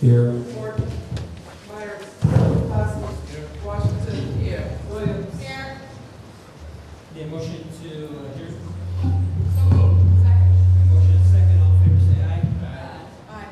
Here. Morton. Myers. Hoskins. Washington. Here. Williams. Here. The motion to adjourn. So moved. Second. Motion is second. All in favor, say aye. Aye.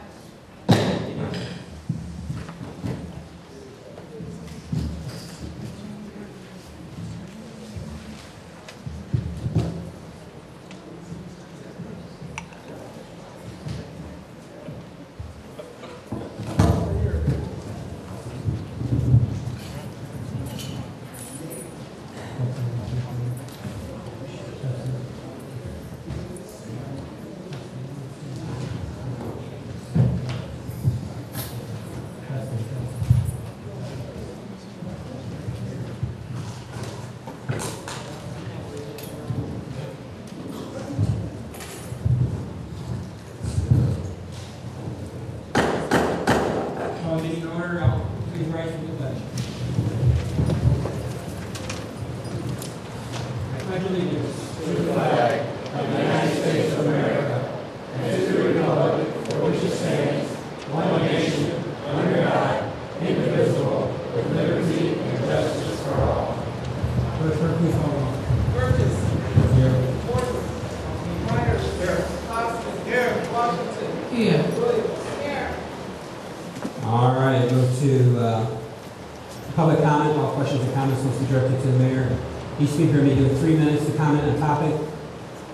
Meeting order. Please rise for the pledge. I pledge allegiance to the flag of the United States of America and to the republic for which it stands, one nation, under God, indivisible, with liberty and justice for all. Clerk, please call the roll. Burgess. Here. Morton. Myers. Here. Hoskins. Here. Washington. Here. Williams. Here. All right, move to public comment. All questions or comments must be directed to the mayor. Each speaker may give 3 minutes to comment on a topic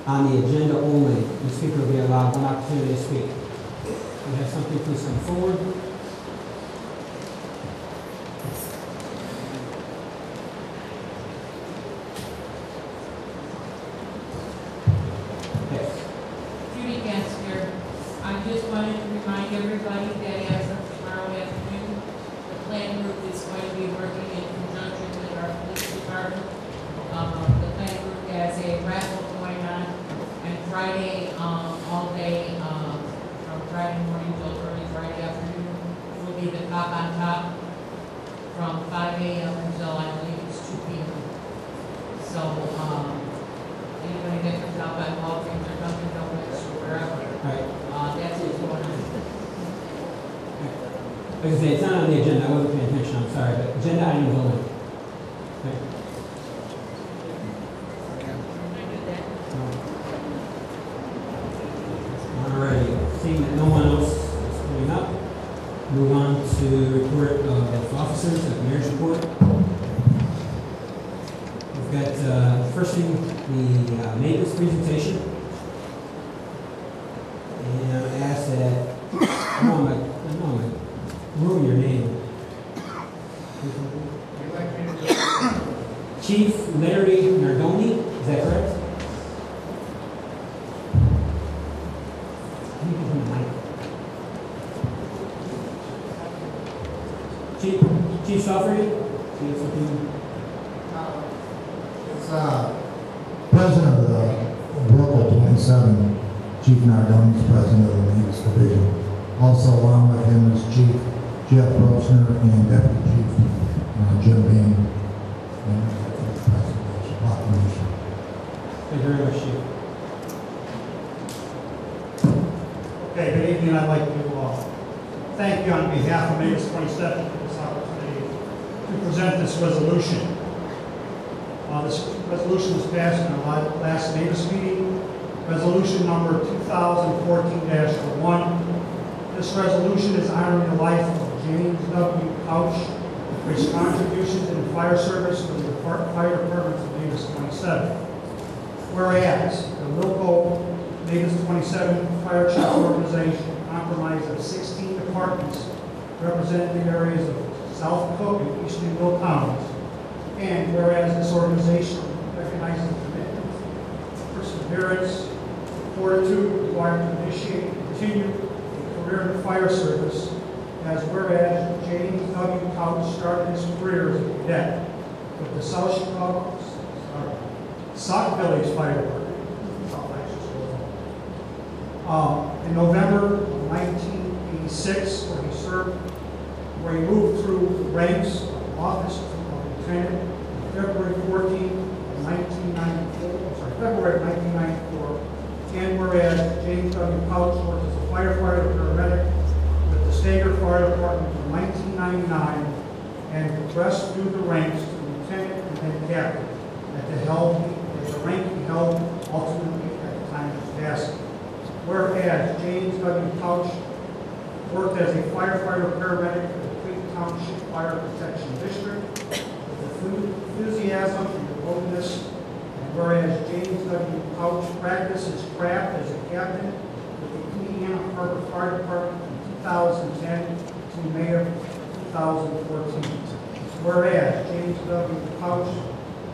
on the agenda only. Each speaker will be allowed one opportunity to speak. If you have something, please come forward. Okay. Judy Gasker, I just wanted to remind everybody that as of tomorrow afternoon, the plan group is going to be working in conjunction with our police department. The plan group has a raffle going on, and Friday, all day, from Friday morning till early Friday afternoon, will be the Cop on Top from 5 a.m. until I believe it's 2 p.m. So, anybody that comes out by Walgreens or Dunkin' Donuts or wherever, All right. that's what's going on. Like I say, it's not on the agenda. I wasn't paying attention. I'm sorry, but agenda items only. Okay. All right. Seeing that no one else is coming up, move on to report of officers at the mayor's report. We've got first thing the maintenance presentation, and I ask that I don't want to ruin your name. Chief Larry Nardoni, is that correct? Can you give him the mic? Chief Suffery? Do you have something? It's president of the Local 27, Chief Nardone is president of the Maintenance Division. Also along with him is Chief Jeff Rosner and Deputy Chief Jim Bean. And that's the president's proclamation. Thank you very much, Chief. Okay, good evening. I'd like to thank you on behalf of Maintenance 27 for this opportunity to present this resolution. This resolution was passed in our last Maintenance meeting, resolution number 2014-01. This resolution is honoring the life of James W. Couch, for his contributions in the fire service for the fire departments of Maintenance 27. Whereas the local Maintenance 27 Fire Chief Organization comprised of 16 departments representing the areas of South Cook and Eastern Mill counties. And whereas this organization recognizes the commitment, perseverance, fortitude required to initiate and continue a career in the fire service, as whereas James W. Couch started his career as a cadet with the South Chicago, Sauk Village Fire Department. In November of 1986, where he moved through the ranks of office of lieutenant. February 14, 1994, February of 1994, and whereas James W. Couch worked as a firefighter paramedic with the Stager Fire Department in 1999 and progressed through the ranks to lieutenant and then captain at the rank he held ultimately at the time of his passing. Whereas James W. Couch worked as a firefighter paramedic for the Creek Township Fire Protection District with enthusiasm and devotedness. And whereas James W. Couch practiced his craft as a captain with the Indiana Harbor Fire Department from 2010 to May of 2014. Whereas James W. Couch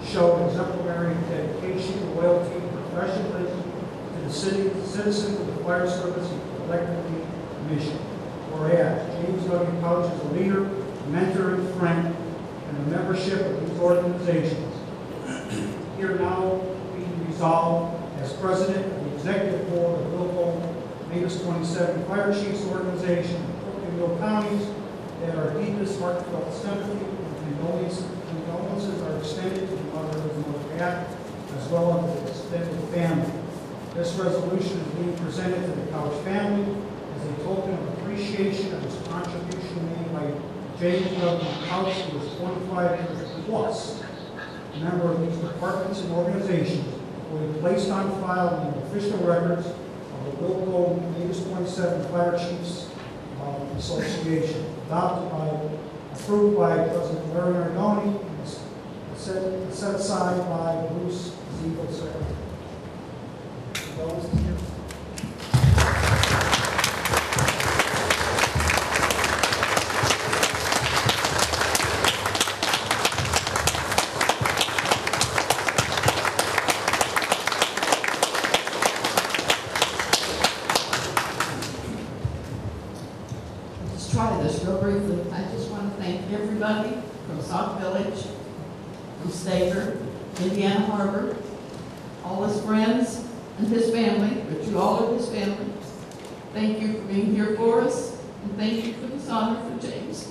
showed exemplary dedication, loyalty, and professionalism to the citizens of the fire service and collectively mission. Whereas James W. Couch is a leader, mentor, and friend, and the membership of these organizations. Here now be resolved as president of the executive board of Wilco Mavis 27 Fire Chiefs Organization in Cook and Will counties that our deepest heartfelt sympathy and condolences are extended to the mother of Pat, as well as the extended family. This resolution is being presented to the Couch family as a token of appreciation of his contribution made by James W. Couch, who is 25 years plus a member of these departments and organizations, will be placed on file in the official records of the Wilco Mavis 27 Fire Chiefs Association, approved by President Larry Nardoni, and set aside by Bruce Ziegel, Secretary. Let's try this real briefly. I just want to thank everybody from Sauk Village, from Stager, Indiana Harbor, all his friends and his family, but you all are his family. Thank you for being here for us, and thank you for this honor for James.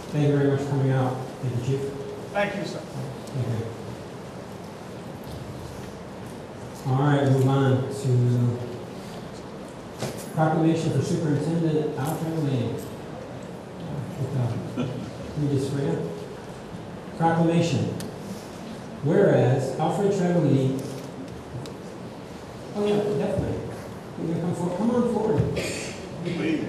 Thank you very much for coming out. Thank you, Chief. Thank you, sir. Thank you. All right, move on to proclamation for Superintendent Alfred Lane. Can you just bring it? Proclamation. Whereas Alfred Travelini, oh yeah, definitely. You're gonna come forward. Come on forward. Please.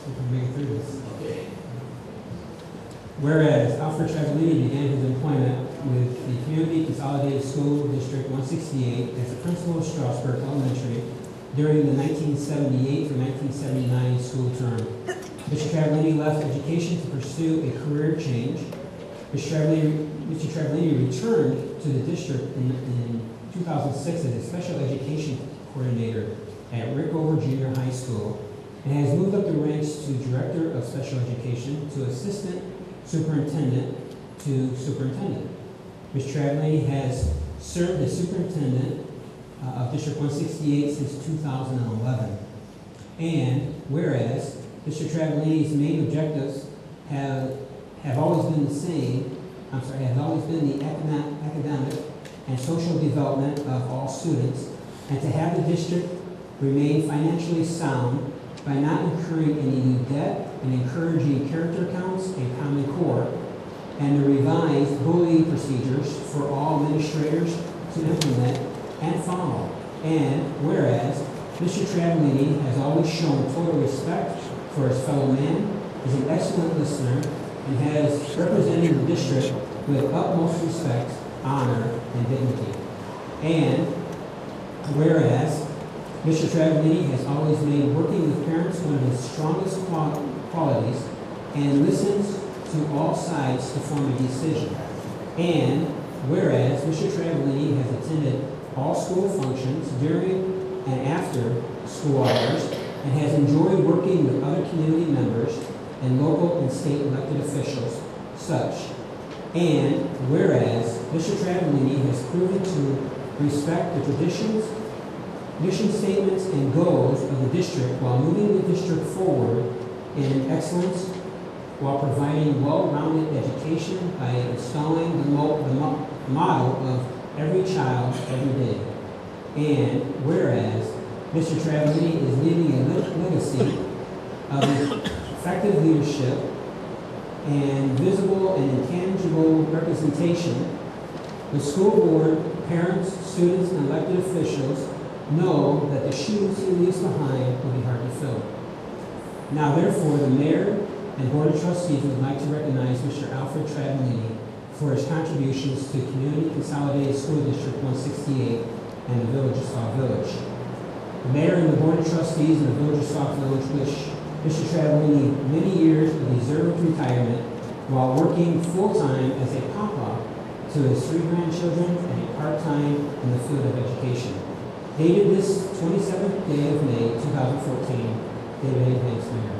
We can make it through this. Whereas Alfred Travelini began his employment with the Community Consolidated School District 168 as a principal of Strasburg Elementary during the 1978 through 1979 school term. Mr. Travelini left education to pursue a career change. Mr. Travelini returned to the district in 2006 as a special education coordinator at Rickover Junior High School, and has moved up the ranks to Director of Special Education, to Assistant Superintendent, to Superintendent. Mr. Travelini has served as Superintendent of District 168 since 2011. And whereas Mr. Travelini's main objectives have always been the same, have always been the academic and social development of all students, and to have the district remain financially sound by not incurring any new debt and encouraging character accounts and Common Core, and the revised bullying procedures for all administrators to implement and follow. And whereas Mr. Travelini has always shown total respect for his fellow man, is an excellent listener, and has represented the district with utmost respect, honor, and dignity. And whereas Mr. Travelini has always made working with parents one of his strongest qualities and listens to all sides to form a decision. And whereas Mr. Travelini has attended all school functions during and after school hours and has enjoyed working with other community members and local and state elected officials such. And whereas Mr. Travellini has proven to respect the traditions, mission statements, and goals of the district while moving the district forward in excellence, while providing well-rounded education by installing the motto of every child, every day. And whereas Mr. Travellini is leaving a legacy of effective leadership and visible and intangible representation, the school board, parents, students, and elected officials know that the shoes he leaves behind will be hard to fill. Now, therefore, the mayor and board of trustees would like to recognize Mr. Alfred Travellini for his contributions to Community Consolidated School District 168 and the Village of Sauk Village. The mayor and the board of trustees in the Village of Sauk Village wish Mr. Travellini many years of deserved retirement while working full-time as a papa to his 3 grandchildren and a part-time in the field of education. Dated this 27th day of May, 2014, David A. Hanks, Mayor.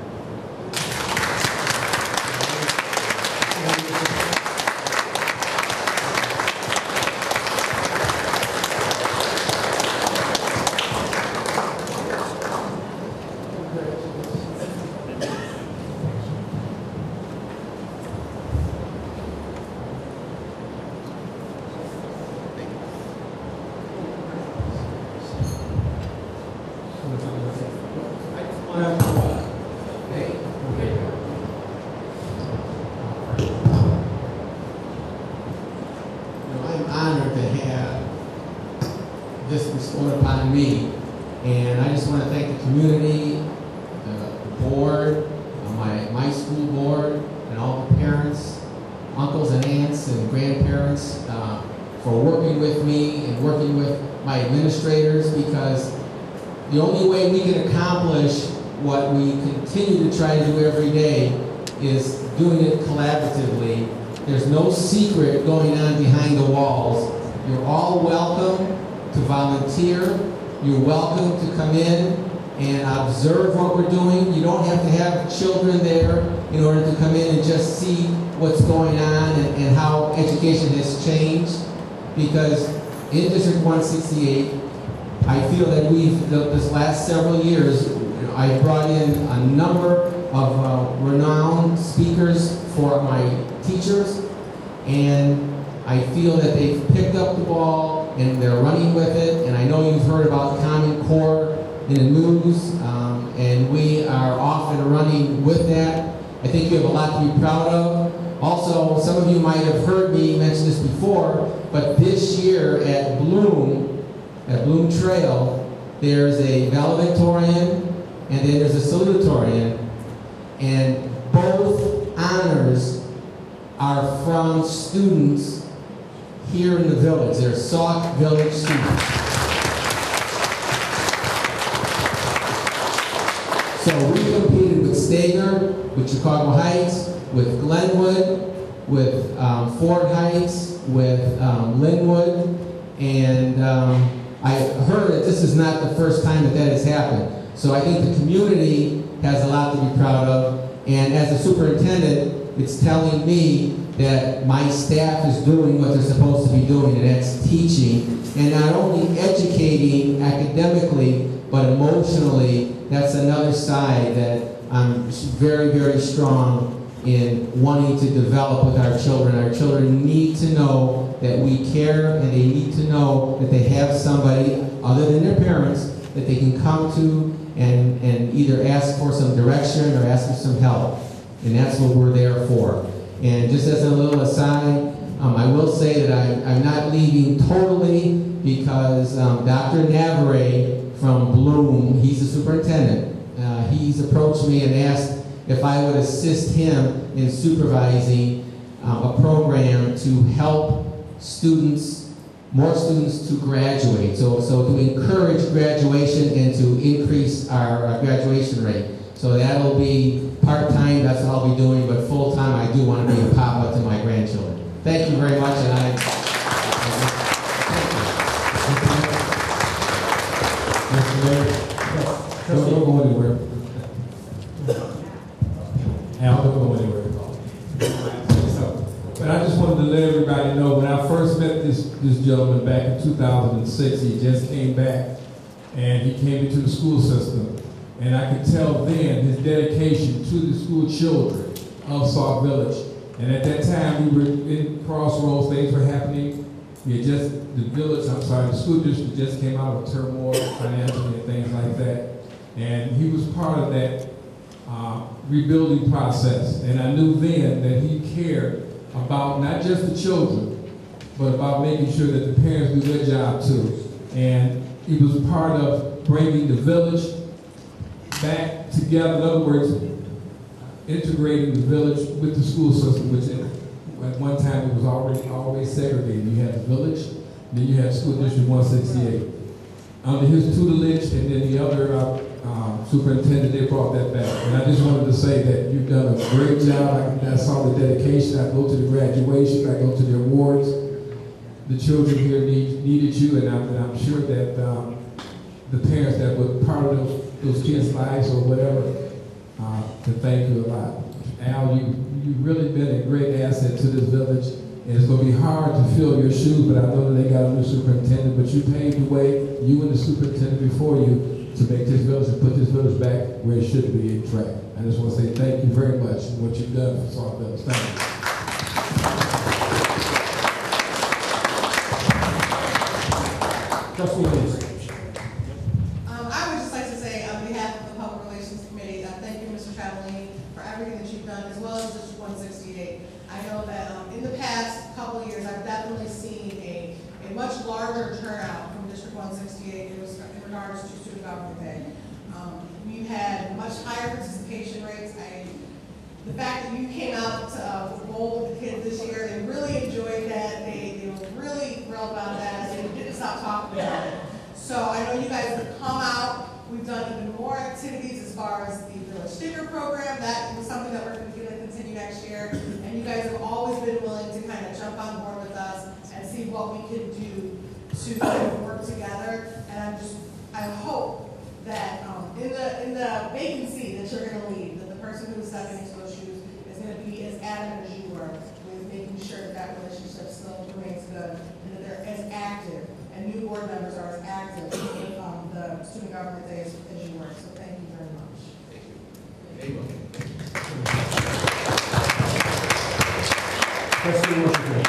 I'm honored to have this bestowed upon me, and I just want to thank the community, the board, my school board, and all the parents, uncles and aunts and grandparents for working with me and working with my administrators, because the only way we can accomplish what we continue to try to do every day is doing it collaboratively. There's no secret going on behind the walls. You're all welcome to volunteer. You're welcome to come in and observe what we're doing. You don't have to have children there in order to come in and just see what's going on and how education has changed. Because in District 168, I feel that this last several years, I brought in a number of renowned speakers for my teachers, and I feel that they've picked up the ball and they're running with it. And I know you've heard about Common Core in the news, and we are off and running with that. I think you have a lot to be proud of. Also, some of you might have heard me mention this before, but this year at Bloom Trail, there's a valedictorian and then there's a salutatorian, and both honors are from students here in the village. They're Sauk Village students. So we competed with Stager, with Chicago Heights, with Glenwood, with Ford Heights, with Linwood, and I heard that this is not the first time that has happened. So I think the community has a lot to be proud of, and as a superintendent, it's telling me that my staff is doing what they're supposed to be doing, and that's teaching, and not only educating academically, but emotionally. That's another side that I'm very, very strong in wanting to develop with our children. Our children need to know that we care, and they need to know that they have somebody other than their parents that they can come to and either ask for some direction or ask for some help. And that's what we're there for. And just as a little aside, I will say that I'm not leaving totally, because Dr. Navarre from Bloom, he's the superintendent, he's approached me and asked if I would assist him in supervising a program to help students, more students to graduate. So to encourage graduation and to increase our graduation rate. So that'll be part-time, that's what I'll be doing, but full-time I do want to be a papa to my grandchildren. Thank you very much, and Mr. Mayor, don't go anywhere. Al? this gentleman back in 2006. He just came back, and he came into the school system. And I could tell then his dedication to the school children of Sauk Village. And at that time, we were in crossroads, things were happening. The school district just came out of turmoil financially and things like that. And he was part of that rebuilding process. And I knew then that he cared about not just the children, but about making sure that the parents do their job too. And he was part of bringing the village back together. In other words, integrating the village with the school system, which at one time it was always segregated. You had the village, then you had School District 168. Under his tutelage and then the other superintendent, they brought that back. And I just wanted to say that you've done a great job. I saw the dedication. I go to the graduation. I go to the awards. The children here needed you, and I'm sure that the parents that were part of those kids' lives or whatever, to thank you a lot. Al, you've really been a great asset to this village, and it's going to be hard to fill your shoes, but I know that they got a new superintendent, but you paved the way, you and the superintendent before you, to make this village and put this village back where it should be in track. I just want to say thank you very much for what you've done for Sauk Village. Thank you. Trustee Williams. I would just like to say on behalf of the Public Relations Committee, thank you, Mr. Travellini, for everything that you've done, as well as District 168. I know that in the past couple of years, I've definitely seen a much larger turnout from District 168 in regards to student government day. We've had much higher participation rates. The fact that you came out to bowl with the kids this year, they really enjoyed that. They were really thrilled about that. They didn't stop talking about it. So I know you guys have come out. We've done even more activities as far as the Village Sticker Program. That was something that we're going to continue next year. And you guys have always been willing to kind of jump on board with us and see what we can do to kind of work together. And I hope that in the vacancy that you're going to leave, that the person who's stepping into those shoes is going to be as adamant as you were with making sure that that relationship still remains good and that they're as active and new board members are as active with the student government days as you were. So thank you very much. Thank you. Trustee Washington.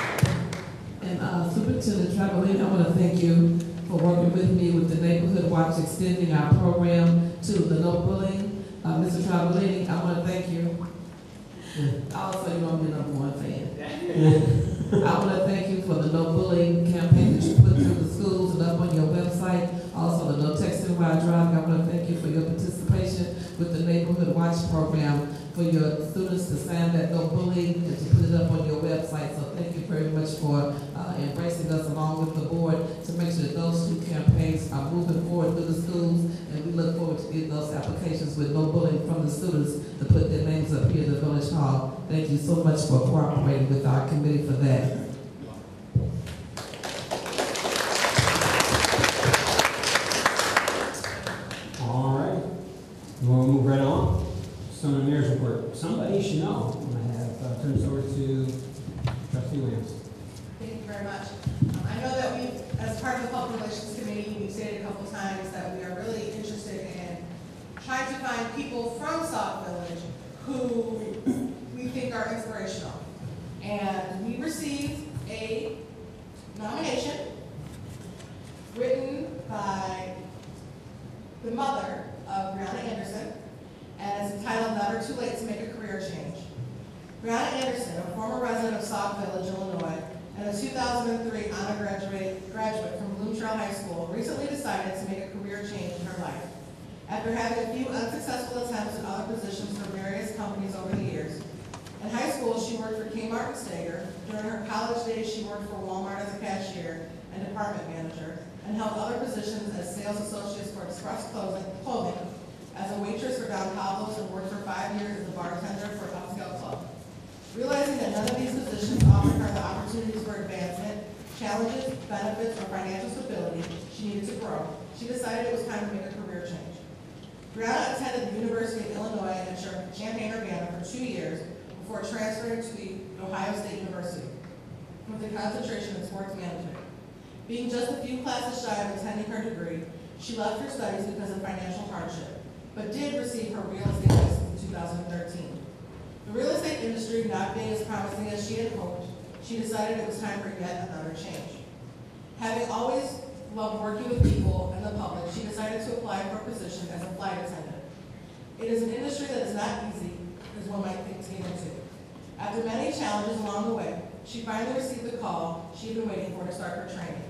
And Superintendent Travellini, I want to thank you for working with me with the Neighborhood Watch, extending our program to the no bullying. Mr. Travellini, I want to thank you. Also, you know I'm your #1 fan. I want to thank you for the no bullying campaign that you put through the schools and up on your website. Also, the no texting while driving. I want to thank you for your participation with the Neighborhood Watch program, for your students to sign that no bullying and to put it up on your website. So thank you very much for embracing us along with the board to make sure that those two campaigns are moving forward through the schools, and we look forward to getting those applications with no bullying from the students to put their names up here in the Village Hall. Thank you so much for cooperating with our committee for that. All right. You want to move right on? Son of the Mayor's report. Somebody should know. I'm going to have turn this over to Trustee Williams. Thank you very much. I know that we, as part of the Public Relations Committee, we've stated a couple of times that we are really interested in trying to find people from Sauk Village who we think are inspirational. And we received a nomination written by the mother of Brianna Anderson, and it's entitled Never Too Late to Make a Career Change. Brianna Anderson, a former resident of Sauk Village, Illinois, and a 2003 honor graduate from Bloom Trail High School, recently decided to make a career change in her life. After having a few unsuccessful attempts at other positions for various companies over the years. In high school, she worked for Kmart and Stager. During her college days, she worked for Walmart as a cashier and department manager, and held other positions as sales associates for Express Clothing, as a waitress for Don Pablo's, and worked for 5 years as a bartender for Upscale Club. Realizing that none of these positions offered her the opportunities for advancement, challenges, benefits, or financial stability she needed to grow, she decided it was time to make a career change. Brianna attended the University of Illinois at Champaign-Urbana for 2 years before transferring to the Ohio State University with a concentration in sports management. Being just a few classes shy of attending her degree, she left her studies because of financial hardship, but did receive her real estate license in 2013. The real estate industry not being as promising as she had hoped, she decided it was time for yet another change. Having always loved working with people and the public, she decided to apply for a position as a flight attendant. It is an industry that is not easy, as one might think, to get into. After many challenges along the way, she finally received the call she had been waiting for to start her training.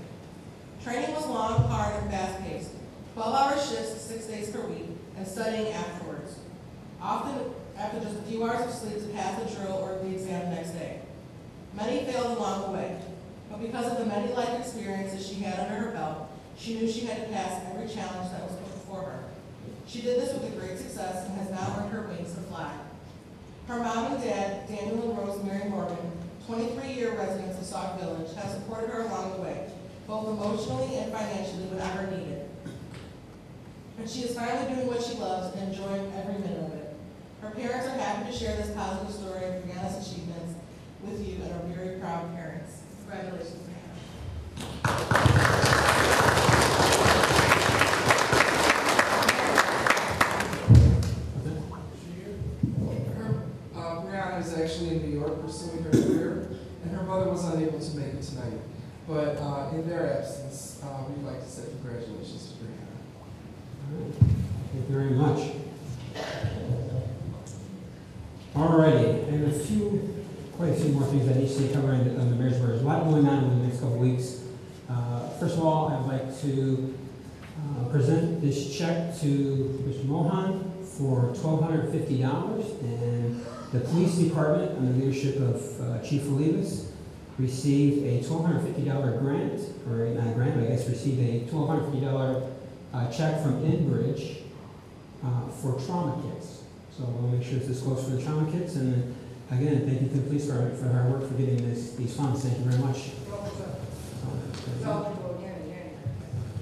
Training was long, hard, and fast-paced, 12-hour shifts 6 days per week, and studying afterwards, often after just a few hours of sleep to pass the drill or the exam the next day. Many failed along the way, but because of the many life experiences she had under her belt, she knew she had to pass every challenge that was put before her. She did this with great success and has now earned her wings to fly. Her mom and dad, Daniel and Rosemary Morgan, 23-year residents of Sauk Village, have supported her along the way, both emotionally and financially whenever needed. And she is finally doing what she loves and enjoying every minute of it. Her parents are happy to share this positive story of Brianna's achievements with you and are very proud parents. Congratulations, Brianna. Brianna is actually in New York pursuing her career, and her mother was unable to make it tonight. But in their absence, we'd like to say congratulations to Brianna. All right. Thank you very much. All righty. I have quite a few more things I need to see covering on the mayor's board. There's a lot going on in the next couple of weeks. First of all, I'd like to present this check to Mr. Mohan for $1,250, and the police department, under the leadership of Chief Olivas, received a $1,250 grant, or not a grant, but I guess received a $1,250 check from Enbridge for trauma kits. So we'll make sure this goes for the trauma kits, and again, thank you to the police department for their hard work for getting these funds. Thank you very much.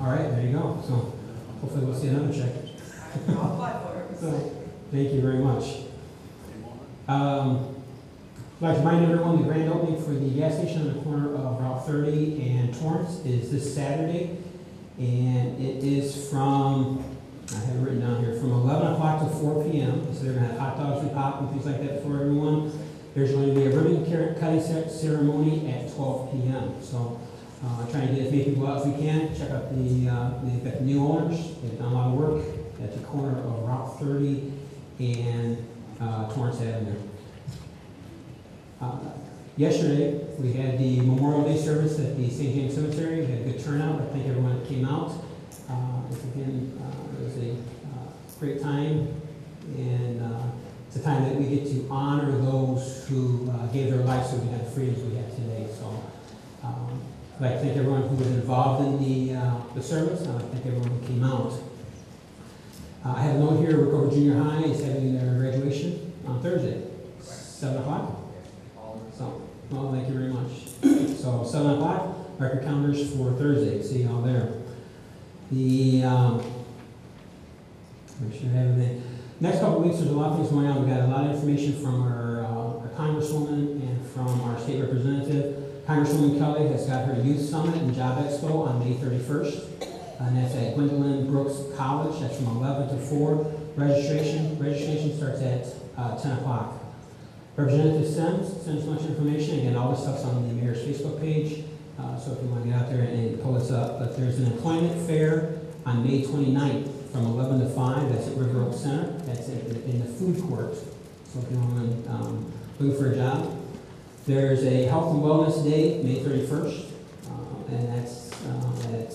All right, there you go. So hopefully we'll see another check. I'll apply for it. So, thank you very much. I'd like to remind everyone the grand opening for the gas station on the corner of Route 30 and Torrance is this Saturday, and it is from, I have it written down here, from 11 o'clock to 4 p.m. So they're going to have hot dogs and pop and things like that for everyone. There's going to be a ribbon cutting ceremony at 12 p.m. So trying to get as many people out as we can. Check out they've got the new owners. They've done a lot of work at the corner of Route 30 and Torrance Avenue. Yesterday, we had the Memorial Day service at the St. James Cemetery. We had a good turnout. I thank everyone that came out. Again, it was a great time, and it's a time that we get to honor those who gave their lives so we have the freedoms we have today. So I'd like to thank everyone who was involved in the service, and I'd like to thank everyone who came out. I have a note here, Rickover Junior High is having their graduation on Thursday, 7 o'clock. So, well, thank you very much. So, 7 o'clock, mark your calendars for Thursday. See you all there. Make sure I have everything. Next couple of weeks, there's a lot of things going on. We've got a lot of information from our Congresswoman and from our state representative. Congresswoman Kelly has got her Youth Summit and Job Expo on May 31st. And that's at Gwendolyn Brooks College. That's from 11 to 4. Registration starts at 10 o'clock. Representative sends as much information. Again, all this stuff's on the mayor's Facebook page. So if you want to get out there and pull this up. But there's an employment fair on May 29th from 11 to 5. That's at River Oak Center. That's in the food court. So if you want to look for a job. There's a Health and Wellness Day, May 31st. And that's at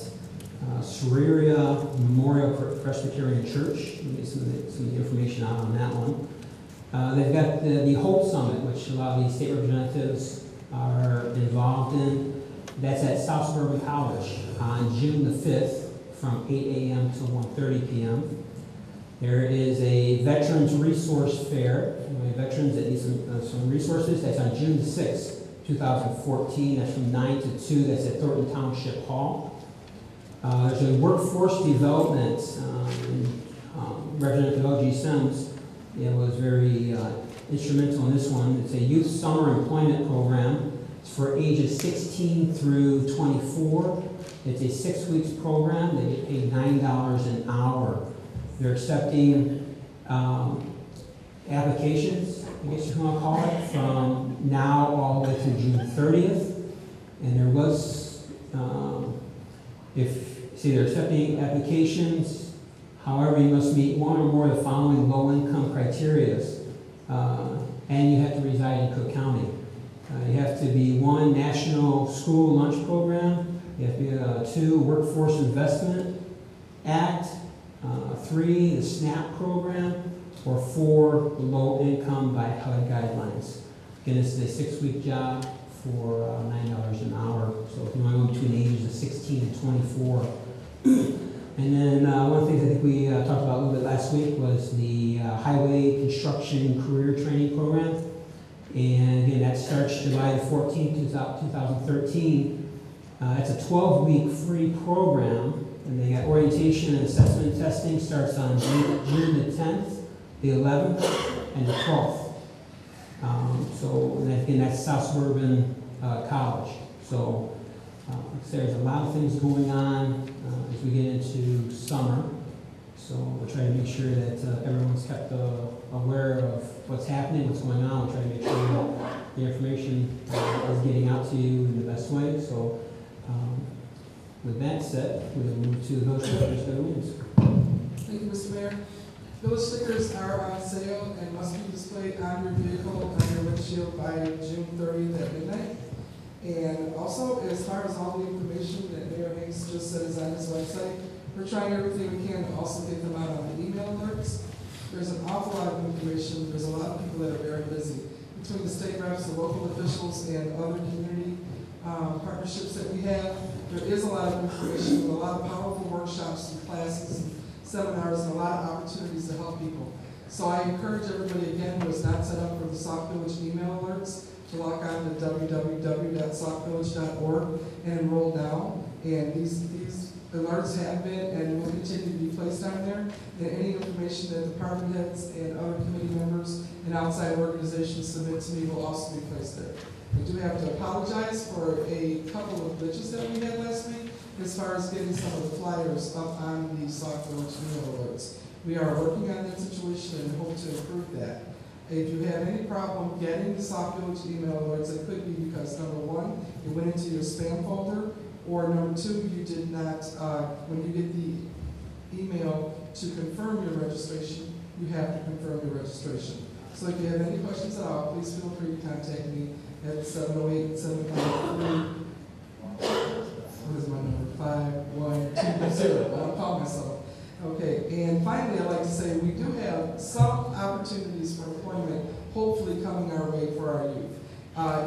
Soreria Memorial Presbyterian Church. We'll get some of the information out on that one. They've got the Hope Summit, which a lot of these state representatives are involved in. That's at South Suburban College on June the 5th from 8 a.m. to 1:30 p.m. There is a Veterans Resource Fair. Veterans that need some resources. That's on June the 6th, 2014. That's from 9 to 2. That's at Thornton Township Hall. There's a workforce development. Representative L.G. Sims was very instrumental in this one. It's a youth summer employment program. It's for ages 16 through 24. It's a 6 weeks program. They get paid $9 an hour. They're accepting applications, I guess you want to call it, from now all the way through June 30th. And there was, they're accepting applications. However, you must meet one or more of the following low-income criteria. And you have to reside in Cook County. You have to be 1, National School Lunch Program. You have to be 2, Workforce Investment Act. 3, the SNAP program. Or 4, the low income by HUD guidelines. Again, this is a 6-week job for $9 an hour. So if you want to go between the ages of 16 and 24. And then one of the things I think we talked about a little bit last week was the Highway Construction Career Training Program. And again, that starts July the 14th, 2013. It's a 12-week free program. And they got orientation and assessment testing starts on June the 10th, the 11th, and the 12th. And again, that's South Suburban College. So there's a lot of things going on as we get into summer. So we're trying to make sure that everyone's kept aware of what's happening, what's going on. We're trying to make sure that the information is getting out to you in the best way. So with that said, we'll move to the village stickers that wins. Thank you, Mr. Mayor. Village stickers are on sale and must be displayed on your vehicle on your windshield by June 30th at midnight. And also, as far as all the information that Mayor Hanks just said is on his website, we're trying everything we can to also get them out on the email alerts. There's an awful lot of information. There's a lot of people that are very busy. Between the state reps, the local officials, and other community partnerships that we have, there is a lot of information, a lot of powerful workshops and classes and seminars, and a lot of opportunities to help people. So I encourage everybody, again, who is not set up for the Sauk Village email alerts, to log on to www.saukvillage.org and enroll now. And these alerts have been and will continue to be placed on there. And any information that department heads and other committee members and outside organizations submit to me will also be placed there. We do have to apologize for a couple of glitches that we had last week as far as getting some of the flyers up on the Sauk Village email alerts. We are working on that situation and hope to improve that. If you have any problem getting the Sauk Village email alerts, it could be because number 1, it went into your spam folder, or number 2, you did not, when you get the email to confirm your registration, you have to confirm your registration. So if you have any questions at all, please feel free to contact me at 708-753, what is my number, 5120, I'll call myself. Okay, and finally, I'd like to say we do have some opportunities for employment hopefully coming our way for our youth.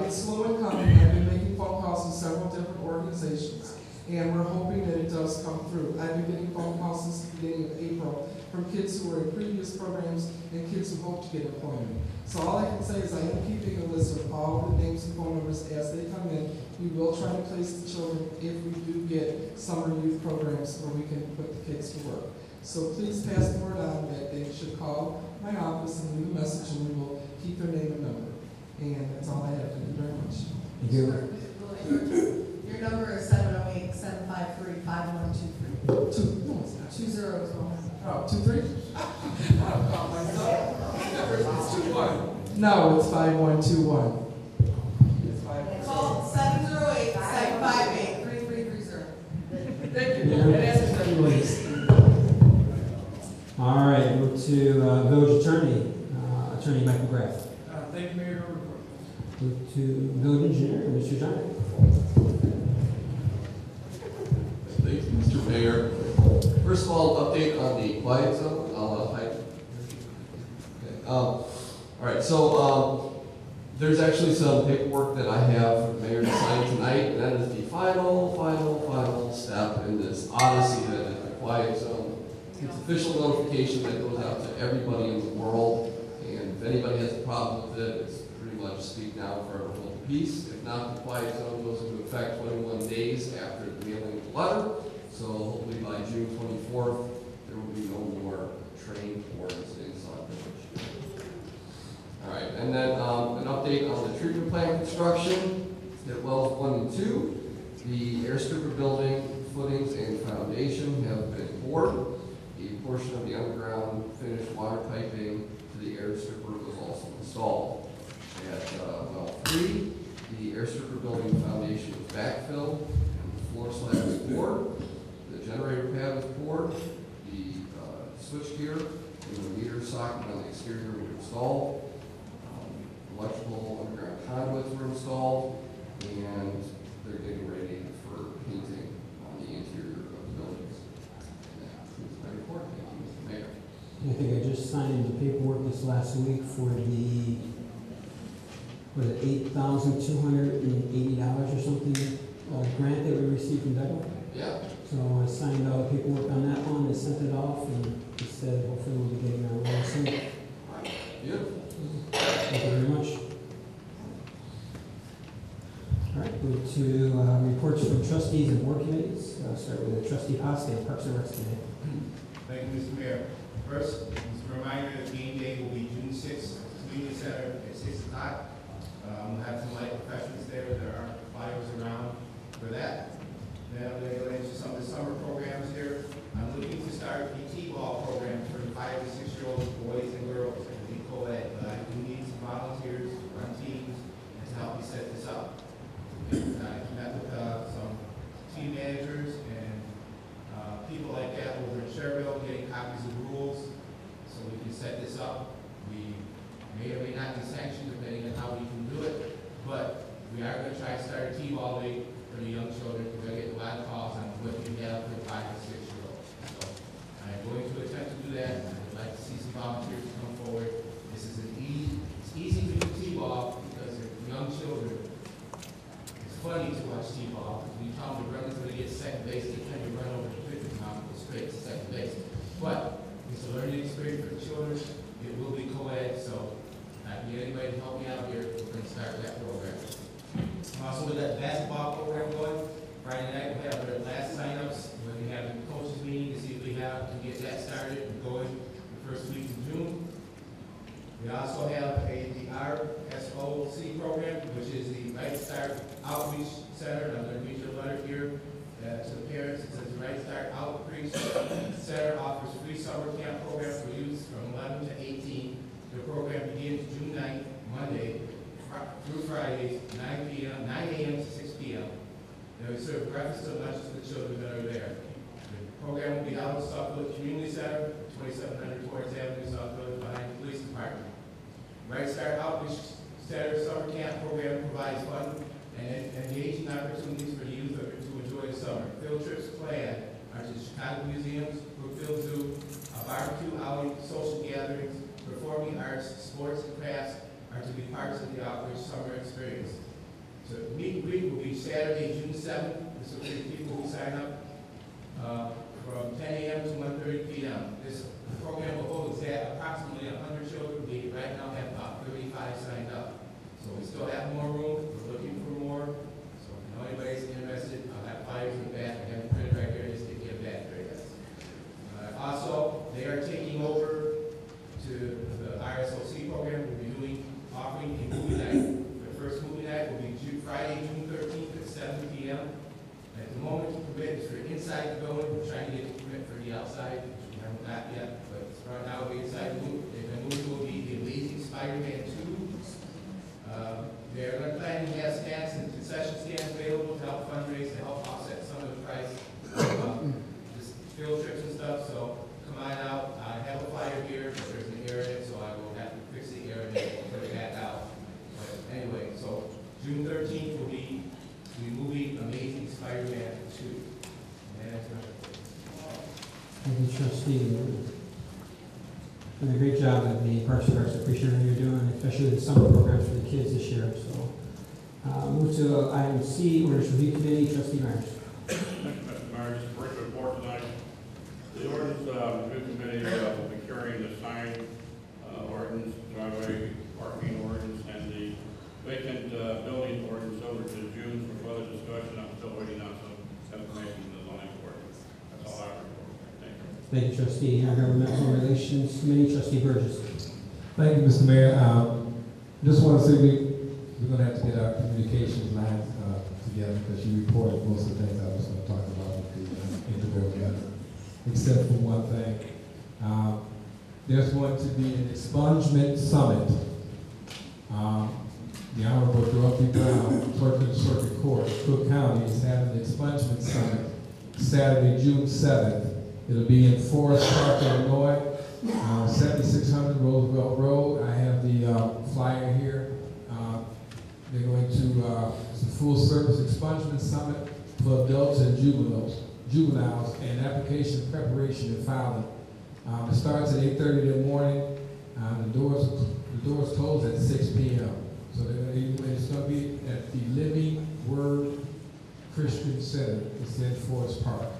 It's slow in coming. I've been making phone calls to several different organizations, and we're hoping that it does come through. I've been getting phone calls since the beginning of April from kids who were in previous programs and kids who hope to get employment. So all I can say is I am keeping a list of all the names and phone numbers as they come in. We will try to place the children if we do get summer youth programs where we can put the kids to work. So please pass the word on that they should call my office and leave a message, and we will keep their name and number. And that's all I have. Thank you very much. Thank you. Your number is 708-753-5123. 20 is wrong. Oh, 23? I'll call myself. It's 21. No, it's 5121. Call 708-758-3330. Thank you. That answers everybody's. All right, move to village attorney, Attorney Michael Graff. Thank you, Mayor. Move to village engineer, Mr. Johnson. Thank you, Mr. Mayor. First of all, update on the quiet zone. I'll hide. Okay. All right, so there's actually some paperwork that I have for the mayor to sign tonight, and that is the final step in this odyssey that is the quiet zone. It's official notification that goes out to everybody in the world, and if anybody has a problem with it, it's pretty much speak now for a whole piece. If not, the quiet zone goes into effect 21 days after the mailing of the letter. So hopefully by June 24th, there will be no more train wars in Sauk Village. All right, and then an update on the treatment plant construction at wells 1 and 2. The air stripper building footings and foundation have been poured. A portion of the underground finished water piping to the air stripper was also installed. At well 3, the air stripper building foundation was backfilled and the floor slab was poured. The generator pad was poured. The switchgear and the meter socket on the exterior were installed. Electrical underground conduits were installed, and they're getting ready for painting on the interior of the buildings. And that concludes my report. Thank you, Mr. Mayor. I think I just signed the paperwork this last week for the, was it $8,280 or something, grant that we received from Doug? Yeah. So I signed all the paperwork on that one, and sent it off, and he said hopefully we'll be getting our roll soon. Beautiful. Thank you very much. All right, move to reports from trustees and board committees. Start with trustee Pasta, Parks and Rec today. Thank you, Mr. Mayor. First, just a reminder that game day will be June 6th at the Community Center at 6 o'clock. We'll have some light refreshments there. There are flyers around for that. Then I'm going to go into some of the summer programs here. I'm looking to start a T-ball program for 5 to 6-year-old boys and girls. It will be co-ed, but I do need some volunteers to run teams and to help me set this up. And I met with some team managers and people like that over in Sherville, getting copies of the rules so we can set this up. We may or may not be sanctioned depending on how we can do it, but we are going to try to start a T-ball league for the young children because I get a lot of calls on what you have for 5 to 6-year-olds. So I'm going to attempt to do that, and I'd like to see some volunteers come forward. This is it's easy to do T-ball because they're young children. It's funny to watch T-ball because when you tell them to run until they get second base, they tend to run over the pitcher's mound and go straight to second base. But it's a learning experience for the children. It will be co-ed, so if I can get anybody to help me out here, we're going to start that program. Also, with that basketball program going, Friday night we'll have our last signups. We're going to have a coaches meeting to see if we can get that started and going the first week of June. We also have the RSOC program, which is the Right Start Outreach Center. I'm going to read your letter here to the parents. It says the Right Start Outreach Center offers free summer camp program for youth from 11 to 18. The program begins June 9th, Monday, through Fridays, 9 a.m. to 6 p.m. They serve breakfast and lunch to the children that are there. The program will be out at Sauk Community Center, 2700 Torrance Avenue, Sauk Village, behind the police department. Right Start Outreach Center Summer Camp program provides fun and engaging opportunities for the youth to enjoy the summer. Field trips planned are to Chicago museums, Brookfield Zoo, a barbecue outing, social gatherings, performing arts, sports, and crafts are to be parts of the outreach summer experience. So meet and greet will be Saturday, June 7th. This will be people who sign up from 10 a.m. to 1:30 p.m. This program will hold approximately 100 children. We right now have about 35 signed up. So we still have more room. We're looking for more. So if you know anybody's interested, I'll have flyers in the back. I have it printed right here just to get back there. Also, they are taking over to the RSOC program. We'll be offering a movie night. The first movie night will be Friday, June 13th at 7 p.m. At the moment, the permit is for inside the building. We're trying to get the permit for the outside, which we haven't got yet. But right now, we'll be inside the movie. The movie will be The Amazing Spider-Man 2. They're going to plan to have stands and concession stands available to help fundraise, to help offset some of the price of just field trips and stuff. So come on out. I have a flyer here, but there's an error in it, so I will have to fix the error and put it back out. But anyway, so June 13th will be the movie Amazing Spider-Man 2. And that's my report. Thank you, trustee. Doing a great job at the Parks and Rec. Appreciate what you're doing, especially the summer programs for the kids this year. So, move to item C, Orders Review Committee, trustee Myers. Thank you, Mr. Mayor. Just a brief report tonight. The Ordinance Review Committee will be carrying the sign ordinance, driveway parking ordinance, and the vacant building ordinance over to June for further discussion. I'm still waiting on some information from the zoning board. That's all I report. Thank you. Thank you, trustee. Intergovernmental Relations Committee, trustee Burgess. Thank you, Mr. Mayor. Just want to say we're going to have to get our communications lines together because you reported most of the things I was going to talk about with the in the building, except for one thing. There's going to be an expungement summit. The Honorable Dorothy Brown, Clerk of the Circuit Court, Cook County, is having an expungement summit Saturday, June 7th. It'll be in Forest Park, Illinois, 7600 Roosevelt Road. I have the flyer here. They're going to, it's a full-service expungement summit for adults and juveniles, and application preparation and filing. It starts at 8:30 in the morning. The doors close at 6 p.m. So it's going to be at the Living Word Christian Center. It's in Forest Park.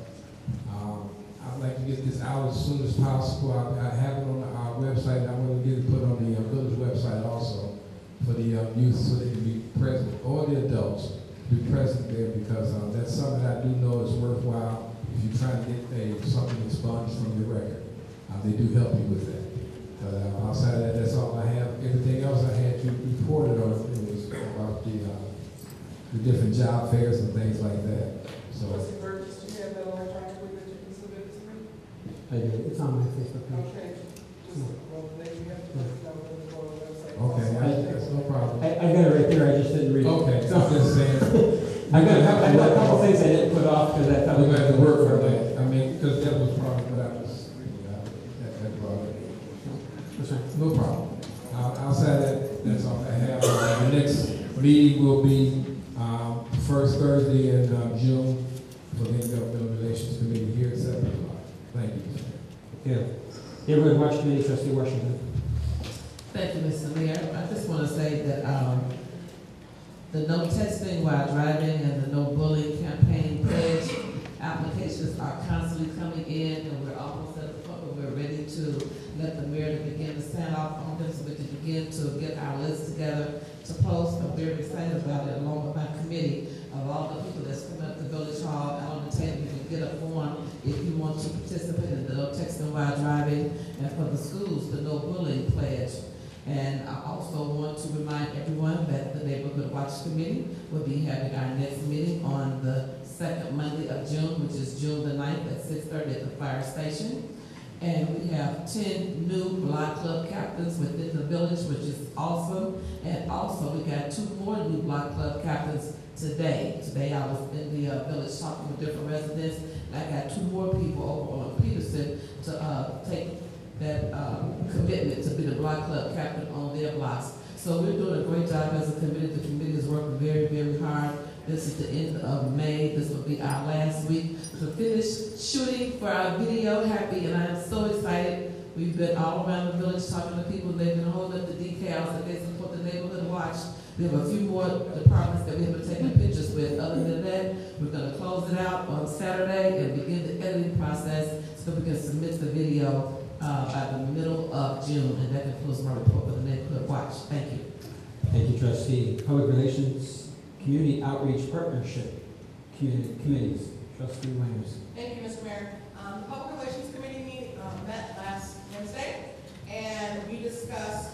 I'd like to get this out as soon as possible. I have it on our website, and I want to get it put on the village website also for the youth, so they can be present, or the adults be present there, because that's something I do know is worthwhile if you're trying to get something expunged from your record. They do help you with that. Outside of that, that's all I have. Everything else I had you reported on, it was about the different job fairs and things like that. So. Trustee Burgess, do you have that electronically that you can submit to me? I do. It's on my Facebook page. Okay. Well, then you have to put it on the website. Okay, that's no problem. I got it right there, I just didn't read it. Okay, so I'm just saying. I got a couple things I didn't put off because I thought we had to work for that. I mean, because that was probably what I was, that brought it. No problem. Outside that, that's all I have. The next meeting will be first Thursday in June for the Intergovernmental Relations Committee here at 7 o'clock. Thank you. Yeah. Neighborhood Watch Committee, Trustee Washington. Thank you, Mr. Mayor. I just want to say that the no texting while driving and the no bullying campaign pledge applications are constantly coming in, and we're almost at the point where we're ready to let the mayor begin to sign off on this, so we can begin to get our list together to post. I'm very excited about it, along with my committee of all the people that's coming up to Village Hall. Out on the table, you can get a form if you want to participate in the no texting while driving, and for the schools, the no bullying pledge. And I also want to remind everyone that the Neighborhood Watch Committee will be having our next meeting on the second Monday of June, which is June the 9th at 6:30 at the fire station. And we have 10 new block club captains within the village, which is awesome. And also, we got 2 more new block club captains today. Today I was in the village talking with different residents, and I got 2 more people over on Peterson to take that commitment to be the block club captain on their blocks. So we're doing a great job as a committee. The committee is working very, very hard. This is the end of May. This will be our last week to finish shooting for our video. Happy, and I am so excited. We've been all around the village talking to people. They've been holding up the decals that they support the Neighborhood Watch. We have a few more departments that we have been taking pictures with. Other than that, we're going to close it out on Saturday and begin the editing process so we can submit the video by the middle of June. And that concludes my report for the Neighborhood Watch. Thank you. Thank you, Trustee. Public Relations, Community Outreach Partnership Committees. Trustee Williams. Thank you, Mr. Mayor. The Public Relations Committee met last Wednesday, and we discussed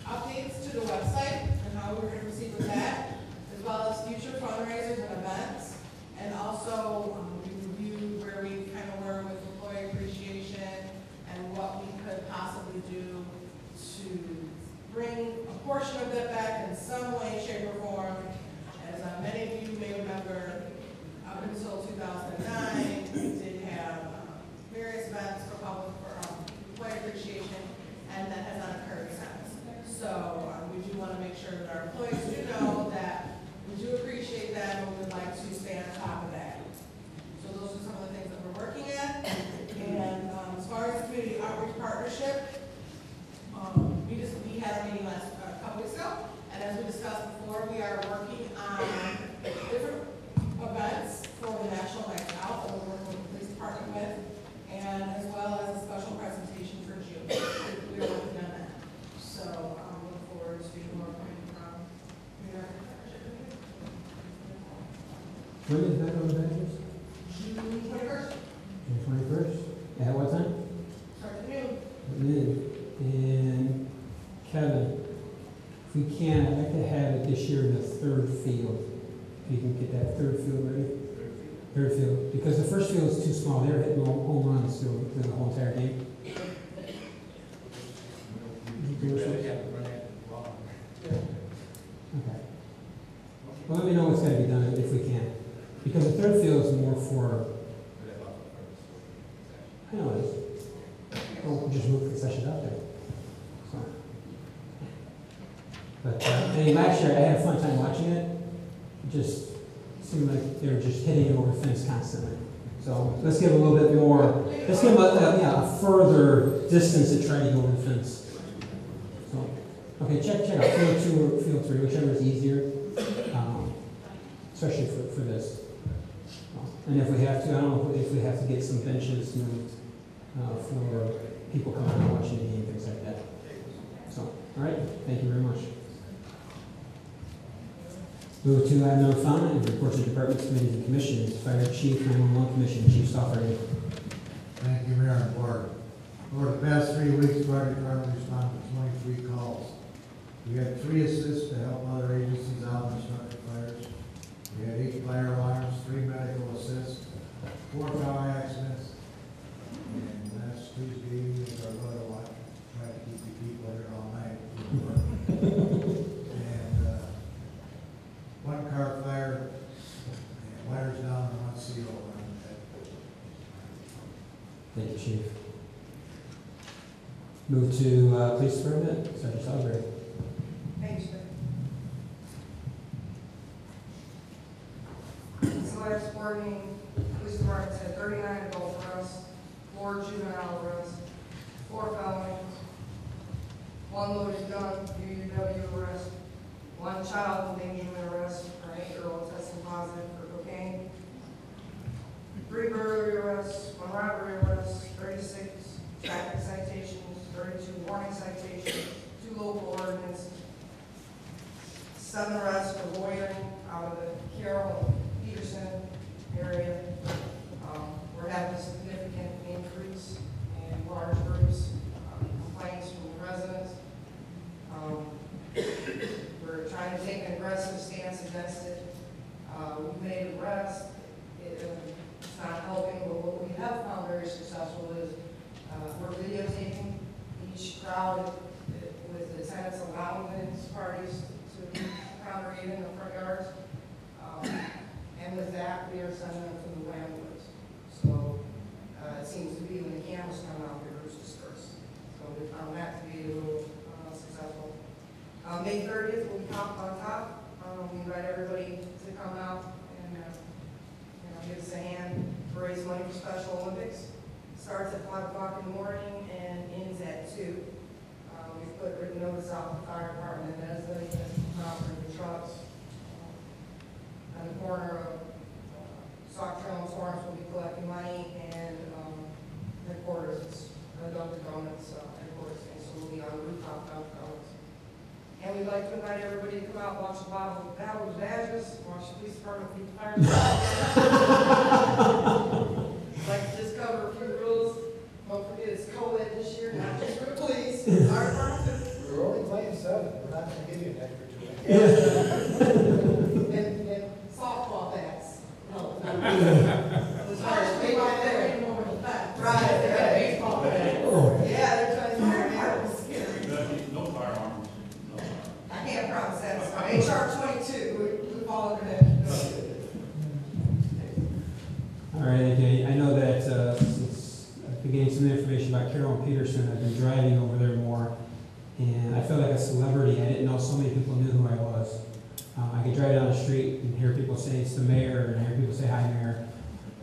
updates to the website and how we're going to proceed with that, as well as future fundraisers and events. And also, we reviewed where we kind of were with employee appreciation and what we could possibly do to bring a portion of that back in some way, shape, or form. As many of you may remember, up until 2009, we did have various events for employee appreciation, and that has not occurred since. So we do want to make sure that our employees do know that we do appreciate that, and we would like to stay on top of that. So those are some of the things that we're working at. And as far as community outreach partnership, we had a meeting a couple weeks ago, and as we discussed before, we are working on different events for the National Night Out that we're working with the police department with, and as well as a special presentation for June. We are working on that. So I look forward to more coming from community partnership. When is that on the badges? June 21st. June 21st. At what time? Start at noon. At noon. And Kevin, if we can, I'd like to have it this year in the third field. If you can get that third field ready. Third field, because the first field is too small. They were hitting home runs through the whole entire game. Okay. Well, let me know what's got to be done if we can. Because the third field is more for, I know it is. We'll just move concessions out there. So. But anyway, last year I had a fun time watching it. It just seemed like they were just hitting over the fence constantly. So let's give a little bit more, let's give a further distance to try to go over the fence. So, okay, check out field 2 or field 3, whichever is easier, especially for this. And if we have to, I don't know if we have to get some benches moved for people coming out and watching the game, things like that. So, all right, thank you very much. Move to item number 5, reports of departments, committees, and commissions. Fire Chief, 911 Commission, Chief Sauk. Thank you, Mayor and Board. Over the past 3 weeks, fire department responded to 23 calls. We had 3 assists to help other agencies out in starting fires. We had 8 fire alarms, 3 medical assists, 4 car accidents, and last Tuesday evening was our weather watch. Tried to keep the people here all night. And 1 car fire, and wires down and 1 CO on Thank you, Chief. Move to Police Department, Sergeant Salisbury. Thanks, sir. So last morning, police department had 39 adult arrests, 4 juvenile arrests, 4 felonies, 1 loaded gun, UUW arrest, 1 child endangerment arrest, for an 8-year-old testing positive for cocaine, 3 burglary arrests, 1 robbery arrest, 36 traffic citations, 32 warning citations, 2 local ordinances, 7 arrests for loitering out of the Carroll and Peterson area. We're having a significant increase in large groups, complaints from residents. We're trying to take an aggressive stance against it. We've made arrests. It's not helping, but what we have found very successful is we're videotaping each crowd with the tenants allowing these parties to congregate in the front yards. And with that, we are sending them to the landlords. So it seems to be when the cameras come out, the roost disperse. So we found that to be a little successful. May 30th, we'll be Top on Top. We invite everybody to come out and give us a hand to raise money for Special Olympics. Starts at 5 o'clock in the morning and ends at 2. We've put written notice out to the fire department and as they come out for the trucks. On the corner of Sauk Trail and Torrance, we'll be collecting money, and headquarters, it's Dunkin' Donuts headquarters thing, so we'll be on the rooftop Dunkin' Donuts. And we'd like to invite everybody to come out and watch the Battle of the Badges, watch the police department beat the fire department. Like to just cover a few rules. Don't forget it's co-ed this year, not just for the police. Fire department. We're only playing 7. We're not going to give you an extra 2. And softball bats. No. As far as they got there. Right, they got baseball bats. Yeah, they're trying to fire me. No firearms. I can't promise that. So HR 22, we follow that. All right, okay. I know that since I've been getting some information about Carroll and Peterson, I've been driving over there more, and I felt like a celebrity. I didn't know so many people knew who I was. I could drive down the street and hear people say it's the mayor, and hear people say hi, mayor.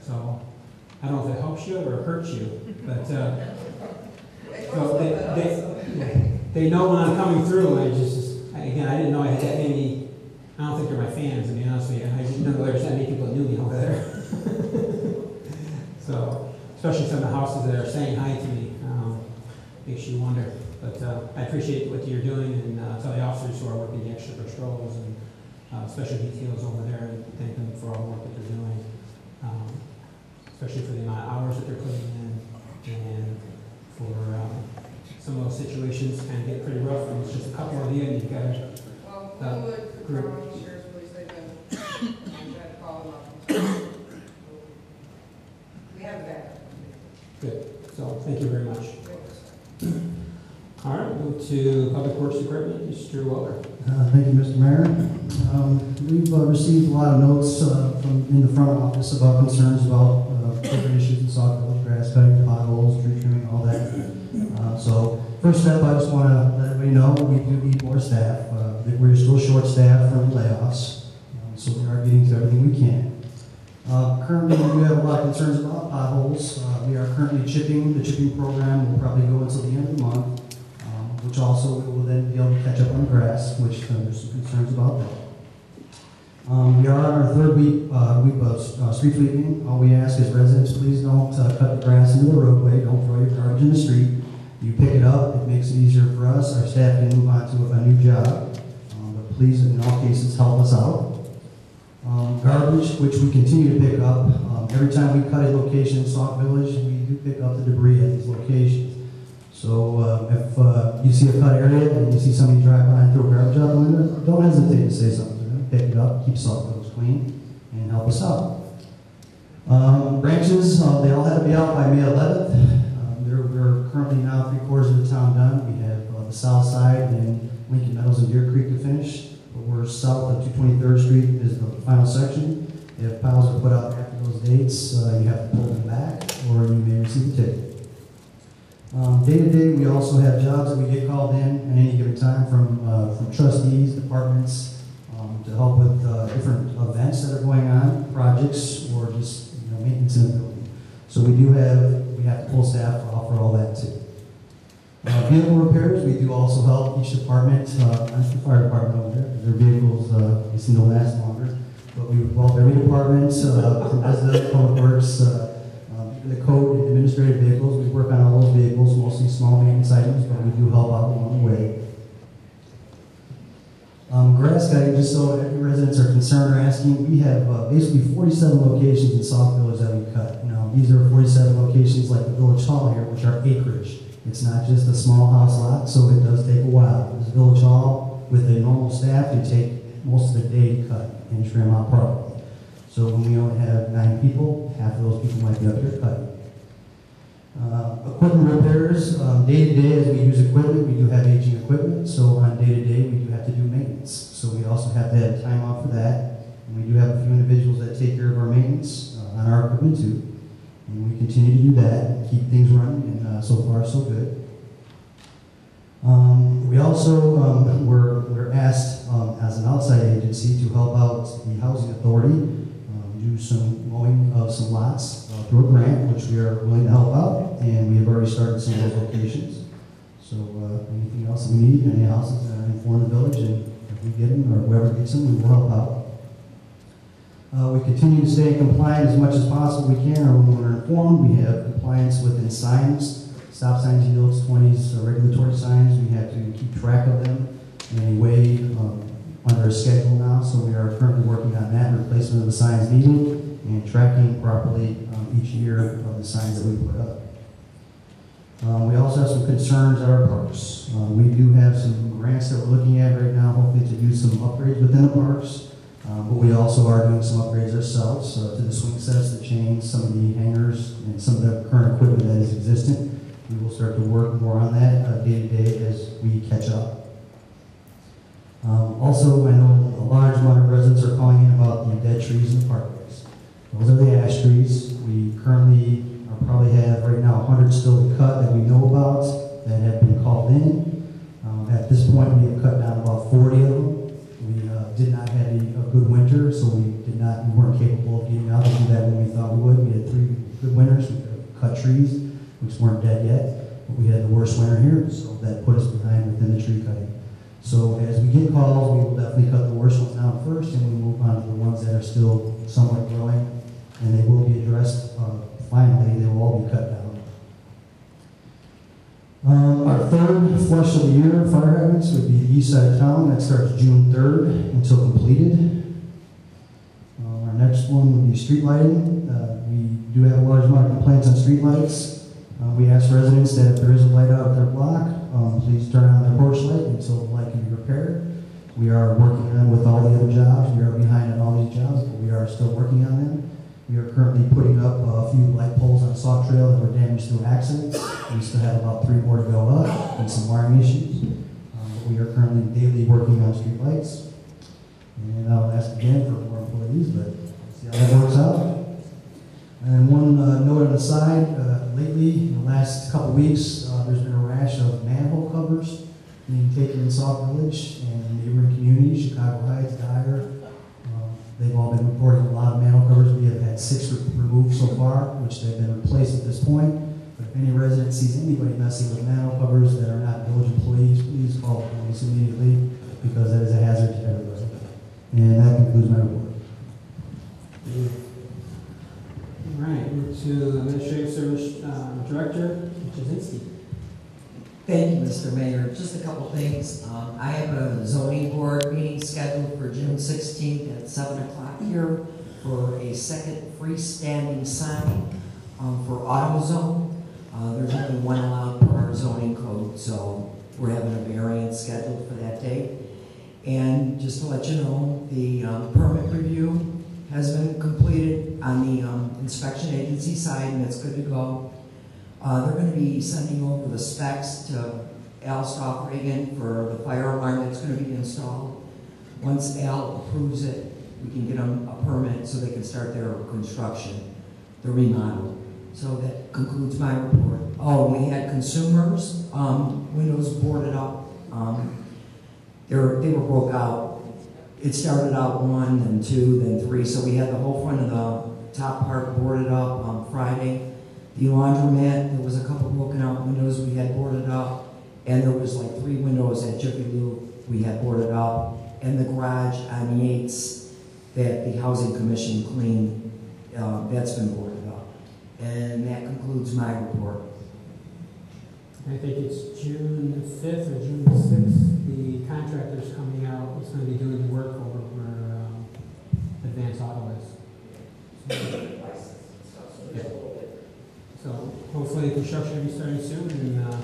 So I don't know if it helps you or hurts you, but so they know when I'm coming through. Again, I didn't know I had that many. I don't think they're my fans, to be honest with you. I didn't know there's that many people that knew me over there. So, especially some of the houses that are saying hi to me, makes you wonder. But I appreciate what you're doing, and tell the officers who are working the extra patrols and special details over there, and thank them for all the work that they're doing, especially for the amount of hours that they're putting in, and for some of those situations kind of get pretty rough, and it's just a couple of you, and you've got a group. Sheriff's Police, they've been, I tried to call them up. Good. So thank you very much. All right, move to Public Works Department, Mr. Weller. Thank you, Mr. Mayor. We've received a lot of notes from in the front office about concerns about different issues in Sauk Village, grass cutting, potholes, tree trimming, all that. So first step, I just want to let everybody know we do need more staff. We're still short-staffed from layoffs, so we are getting to everything we can. Currently, we do have a lot of concerns about potholes. We are currently chipping. The chipping program will probably go until the end of the month, which also we will then be able to catch up on grass, which there's some concerns about that. We are on our third week of street sweeping. All we ask is residents, please don't cut the grass into the roadway. Don't throw your garbage in the street. You pick it up. It makes it easier for us. Our staff can move on to a new job. But please, in all cases, help us out. Garbage, which we continue to pick up. Every time we cut a location in Sauk Village, we do pick up the debris at these locations. So if you see a cut area and you see somebody drive by and throw garbage out the window, don't hesitate to say something to them. Pick it up, keep Sauk Village clean, and help us out. Branches, they all had to be out by May 11th. We're currently now 3/4 of the town done. We have the south side and Lincoln Meadows and Deer Creek to finish. We're south of 223rd Street is the final section. If piles are put out after those dates, you have to pull them back or you may receive a ticket. Day to day, we also have jobs that we get called in at any given time from trustees, departments, to help with different events that are going on, projects, or just maintenance in the building. So we have to pull staff for all that too. Vehicle repairs, we do also help each department, that's the fire department over there, their vehicles seem to last longer. But we involve every department, from resident, public works, the code, administrative vehicles. We work on all those vehicles, mostly small maintenance items, but we do help out along the way. Grass cutting, just so every residents are concerned or asking, we have basically 47 locations in Sauk Village that we cut. Now, these are 47 locations like the Village Hall here, which are acreage. It's not just a small house lot, so it does take a while. This Village Hall, with a normal staff, it take most of the day to cut and trim out properly. So when we only have 9 people, half of those people might be up here cutting. Equipment repairs, day to day as we use equipment, we do have aging equipment, so on day to day we do have to do maintenance. So we also have to have time off for that. And we do have a few individuals that take care of our maintenance on our equipment too. And we continue to do that and keep things running, and so far so good. We also we're asked as an outside agency to help out the Housing Authority do some mowing of some lots through a grant, which we are willing to help out, and we have already started some of those locations. So anything else that we need, any houses that are in the village, and if we get them or whoever gets them, we will help out. We continue to stay compliant as much as possible we can, or when we're informed. We have compliance within signs, stop signs, yields, 20s, regulatory signs. We have to keep track of them in a way under a schedule now, so we are currently working on that, replacement of the signs needed, and tracking properly each year of the signs that we put up. We also have some concerns at our parks. We do have some grants that we're looking at right now, hopefully to do some upgrades within the parks. But we also are doing some upgrades ourselves to the swing sets, the chains, some of the hangers, and some of the current equipment that is existent. We will start to work more on that day to day as we catch up. Also, I know a large amount of residents are calling in about the dead trees in the parkways. Those are the ash trees. We currently probably have right now 100 still to cut that we know about that have been called in. At this point, we have cut down about 40 of them. We did not have a good winter, so we weren't capable of getting out to do that when we thought we would. We had 3 good winters. We cut trees, which weren't dead yet, but we had the worst winter here, so that put us behind within the tree cutting. So as we get calls, we will definitely cut the worst ones down first, and we move on to the ones that are still somewhat growing, and they will be addressed finally. They will all be cut down. Our third flush of the year fire hydrants would be the east side of town. That starts June 3rd until completed. Our next one would be street lighting. We do have a large amount of complaints on street lights. We ask residents that if there is a light out at their block, please turn on their porch light until the light can be repaired. We are working on with all the other jobs. We are behind on all these jobs, but we are still working on them. We are currently putting up a few light poles on Sauk Trail that were damaged through accidents. We still have about 3 more to go up and some wiring issues. But we are currently daily working on street lights. And I'll ask again for more employees, but see how that works out. And one note on the side, lately, in the last couple weeks, there's been a rash of manhole covers being taken in Sauk Village and neighboring communities, Chicago Heights, Dyer. They've all been reporting a lot of manhole covers. We have had 6 removed so far, which they've been replaced at this point. But if any resident sees anybody messing with manhole covers that are not village employees, please call the police immediately, because that is a hazard to everybody. And that concludes my report. All right, move to Administrative Service Director, Jazinski. Thank you, Mr. Mayor. Just a couple things. I have a zoning board meeting scheduled for June 16th at 7 o'clock here for a second freestanding sign for AutoZone. There's only one allowed per our zoning code, so we're having a variance scheduled for that day. And just to let you know, the permit review has been completed on the inspection agency side, and it's good to go. They're going to be sending over the specs to Al Stoffregan for the fire alarm that's going to be installed. Once Al approves it, we can get them a permit so they can start their construction, the remodel. So that concludes my report. Oh, we had consumers, windows boarded up. They were broke out. It started out 1, then 2, then 3. So we had the whole front of the top part boarded up on Friday. The laundromat, there was a couple broken out windows we had boarded up, and there was like 3 windows at Jiffy Lube we had boarded up, and the garage on Yates that the Housing Commission cleaned, that's been boarded up. And that concludes my report. I think it's June 5th or June 6th. The contractor's coming out. It's going to be doing the work over where Advanced Auto is. Yeah. So hopefully the construction will be starting soon, and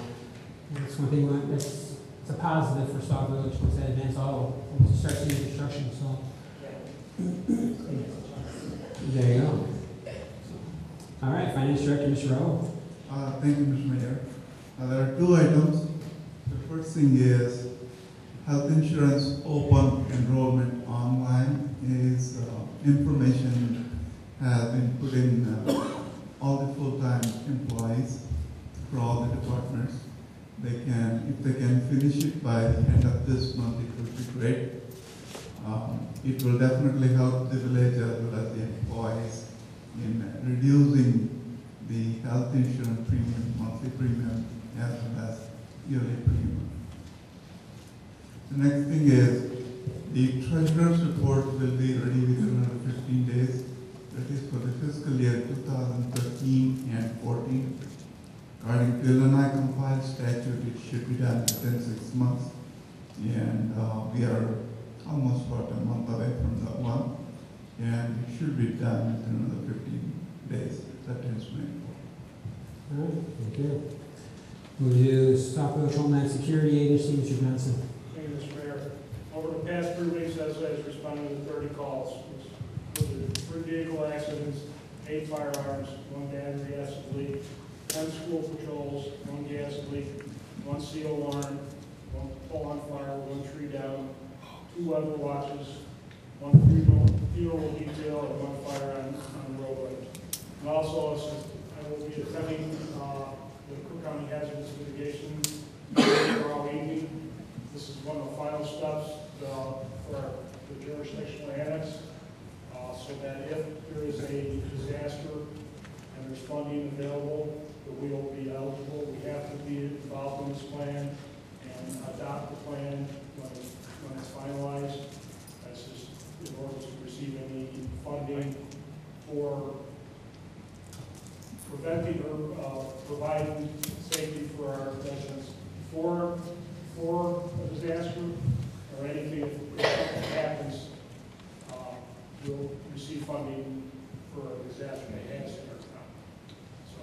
that's one thing. It's a positive for Sauk Village once that Advanced Auto will start seeing construction. So there you go. All right, Finance Director, Mr. Rowe. Thank you, Mr. Mayor. There are 2 items. The first thing is health insurance open enrollment online is information has been put in all the full-time employees for all the departments. They can, if they can finish it by the end of this month, it would be great. It will definitely help the village as well as the employees in reducing the health insurance premium, monthly premium, as well as yearly premium. The next thing is the treasurer's report will be ready within another 15 days. That is for the fiscal year 2013 and 14. According to Illinois compiled statute, it should be done within 6 months. And we are almost about a month away from that one. And it should be done within another 15 days. That is my report. All right, thank you. We'll do Sauk Village Homeland Security Agency, Mr. Johnson. Thank you, Mr. Mayor. Over the past 3 weeks, SI has responded to 30 calls. With 3 vehicle accidents, 8 firearms, 1 battery acid leak, 10 school patrols, 1 gas leak, 1 CO alarm, 1 pole on fire, 1 tree down, 2 weather watches, 1 funeral detail, and 1 fire on the roadway. And also, I will be attending the Cook County Hazardous Mitigation tomorrow evening. This is one of the final steps for the jurisdictional annex, so that if there is a disaster and there's funding available, that we will be eligible. We have to be involved in this plan and adopt the plan when it's finalized. That's just in order to receive any funding for preventing or providing safety for our residents for a disaster or anything if happens. We'll receive funding for a disaster that has in our town. So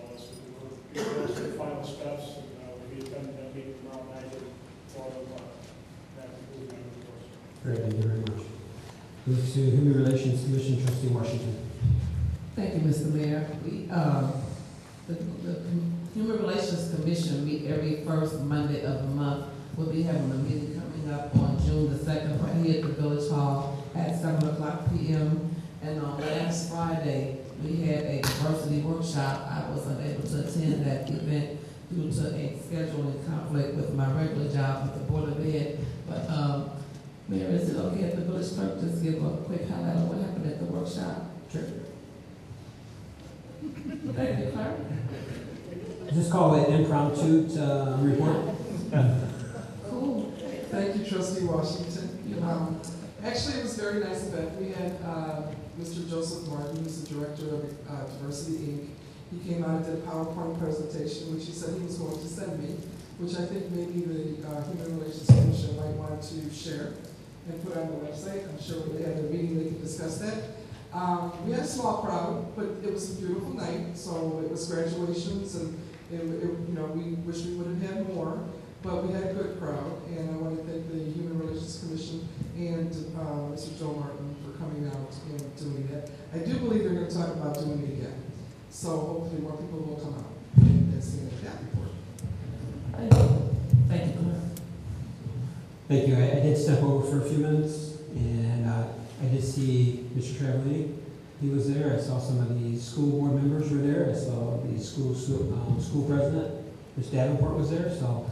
we're close to the final steps, and we'll be attending that meeting tomorrow night at 4 o'clock. That concludes my report. Great, thank you very much. Move to Human Relations Commission, Trustee Washington. Thank you, Mr. Mayor. The Human Relations Commission meet every first Monday of the month. We'll be having a meeting coming up on June the 2nd right here at the Village Hall at 7:00 p.m. And on last Friday, we had a diversity workshop. I was unable to attend that event due to a scheduling conflict with my regular job with the Board of Ed. But, Mayor, is it okay if the village clerk just give a quick highlight of what happened at the workshop? Sure. Thank you, clerk. Just call it impromptu report. Cool. Thank you, Trustee Washington. Actually, it was a very nice event. We had Mr. Joseph Martin, who's the director of Diversity Inc. He came out and did a PowerPoint presentation, which he said he was going to send me, which I think maybe the Human Relations Commission might want to share and put on the website. I'm sure when they have their meeting, they can discuss that. We had a small crowd, but it was a beautiful night. So it was graduations, and we wish we would have had more, but we had a good crowd. And I want to thank the Human Relations Commission and Mr. Joe Martin for coming out and doing that. I do believe they're going to talk about doing it again. So hopefully more people will come out. That's the end of that report. Thank you. Thank you. I did step over for a few minutes, and I did see Mr. Travellini. He was there. I saw some of the school board members were there. I saw the school president, Ms. Davenport, was there. So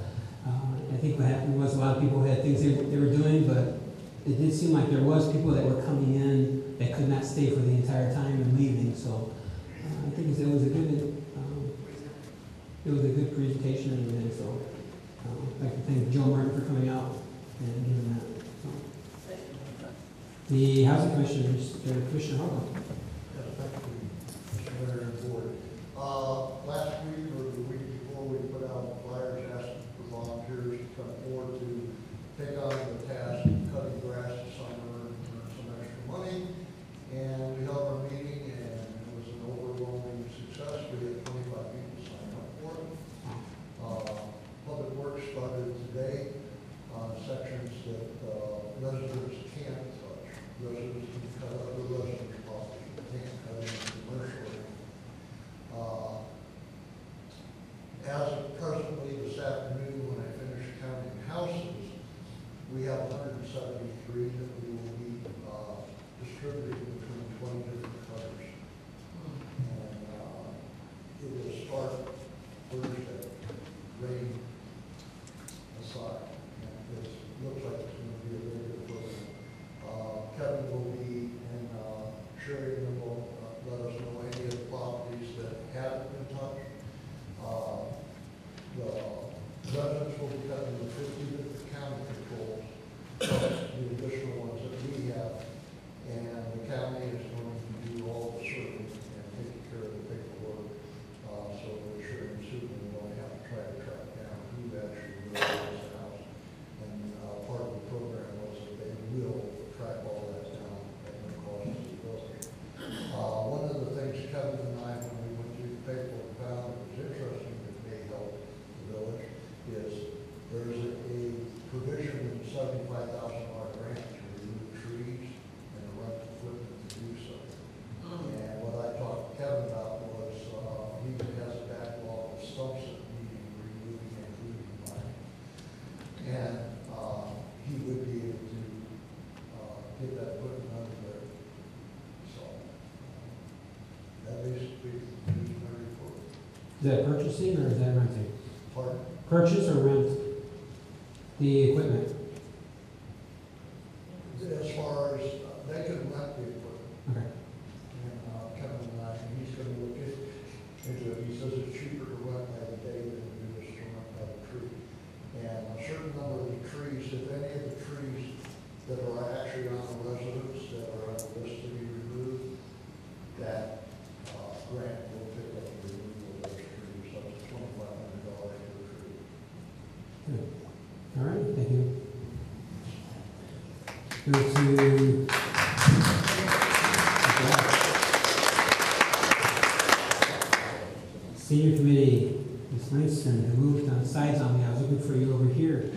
I think what happened was a lot of people had things they were doing, but it did seem like there was people that were coming in that could not stay for the entire time and leaving. So I think it was a good presentation, and so I'd like to thank Joe Martin for coming out and giving that. So. The Housing Commissioner, Mr. Commissioner Harlan. Mr. Mayor and Board. Last week or the week before, we put out flyers asking for volunteers to come forward to take on the task of cutting grass this summer and earn some extra money. And we held our meeting, and it was an overwhelming success. We had 25 people sign up for it. Public Works started today on sections that residents can't touch. Residents can cut other residents' property, but can't cut into commercial area. As of presently this afternoon, when I finish counting houses, we have 173 that we will be distributing between 20 different cutters. And it will start Thursday, rain aside. And it looks like it's going to be a very good program. Kevin will be in Sherry, and will let us know any of the properties that haven't been touched. The residents will be cutting the 50 that the county controls, plus the additional ones that we have. And the county is going to do all the serving and take care of the paperwork, so we're sure and certain we don't have to try to track down who actually built this house. And part of the program was that they will track all that down at no cost to the village. One of the things Kevin and I, when we went through the paperwork, found that was interesting that may help the village is there's a provision in the $75,000 grant to remove trees and to rent equipment to do so. And what I talked to Kevin about was he has a backlog of stumps that need removing and including mine. And he would be able to get that equipment under there. So that basically is my report. Is that purchasing or is that renting? Pardon? Purchase or rent the equipment? As far as, they can rent the equipment. Okay. And Kevin and I, he's going to look into it. He says it's cheaper to rent by the day than it is to rent by the tree. And a certain number of the trees, if any of the trees that are actually on the residence that are on the list to be removed, that grant will pick up the removal of those trees. So it's $2,500 per tree. Good. All right, thank you. Go to Senior Committee, Ms. Winston, who moved on sides on me. I was looking for you over here.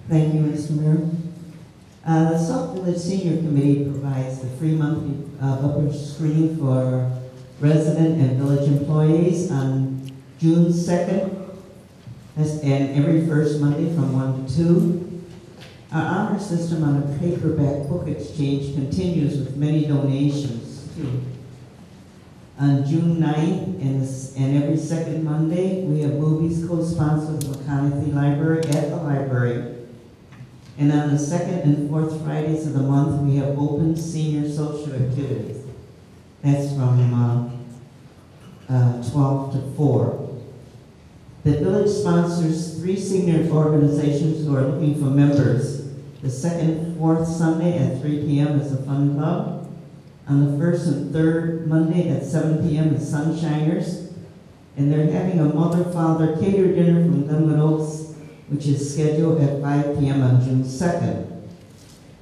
Thank you, Mr. Mayor. The Sauk Village Senior Committee provides the free monthly upper screening for resident and village employees on June 2nd and every first Monday from 1 to 2. Our honor system on a paperback book exchange continues with many donations too. On June 9th and every second Monday, we have movies co-sponsored with McConaughey Library at the library. And on the second and fourth Fridays of the month, we have open senior social activities. That's from 12 to 4. The village sponsors 3 senior organizations who are looking for members. The second and fourth Sunday at 3 p.m. is a fun club. On the first and third Monday at 7 p.m. is Sunshiners. And they're having a mother-father catered dinner from Glenwood Oaks, which is scheduled at 5 p.m. on June 2nd.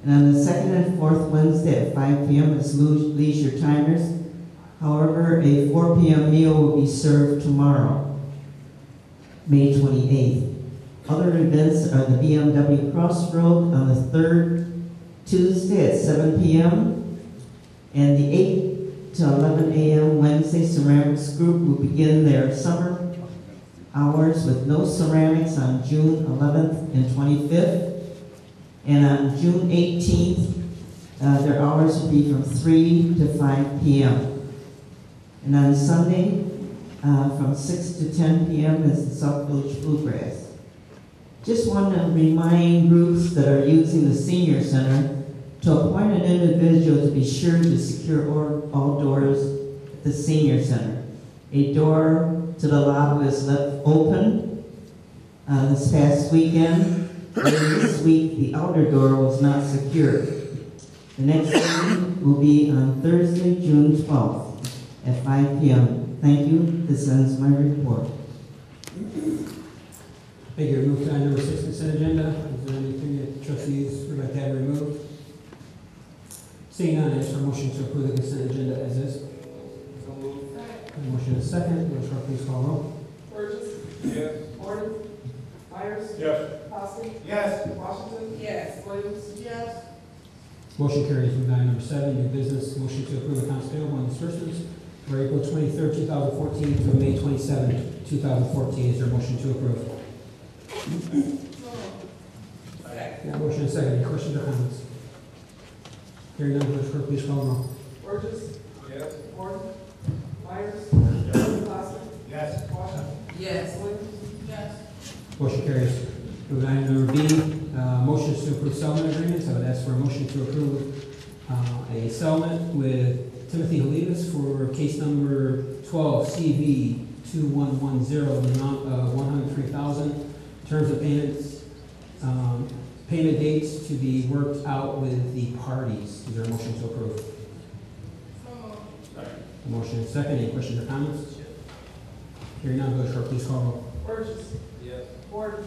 And on the second and fourth Wednesday at 5 p.m. is Leisure Timers. However, a 4 p.m. meal will be served tomorrow, May 28th. Other events are the BMW Crossroad on the third Tuesday at 7 p.m. and the 8 to 11 a.m. Wednesday Ceramics Group will begin their summer hours with no ceramics on June 11th and 25th. And on June 18th, their hours will be from 3 to 5 p.m. And on Sunday, from 6 to 10 p.m. is the Sauk Village Bluegrass. Just want to remind groups that are using the senior center to appoint an individual to be sure to secure all doors at the senior center. A door to the lobby was left open this past weekend. This week, the outer door was not secured. The next meeting will be on Thursday, June 12th at 5 p.m. Thank you. This ends my report. Thank you. Move to item number 6 consent agenda. Is there anything that trustees would like to have removed? Seeing none, I ask for a motion to approve the consent agenda as is. So moved. Motion is second. Will clerk please call roll? Burgess. Yes. Gordon. Myers. Yes. Costa. Yes. Washington. Yes. Williams. Yes. Motion carries. Move to item number 7, new business. Motion to approve accounts payable and disbursements for April 23rd, 2014 through May 27th, 2014. Is there a motion to approve? Yeah, motion is second. Any questions or comments? Hearing none, will clerk please call roll? Burgess. Yes. Gordon. Myers. Yes. Costa. Yes. Washington. Yes. Williams. Yes. Motion carries. Move to item number B, motions to approve settlement agreements. I would ask for a motion to approve a settlement with Timothy Halivas for case number 12 CV 2110 in the amount of $103,000. Terms of payments, payment dates to be worked out with the parties. Is there a motion to approve? Motion is second. Any questions or comments? Hearing none, Village Clerk, please call roll. Burgess. Yes. Gordon.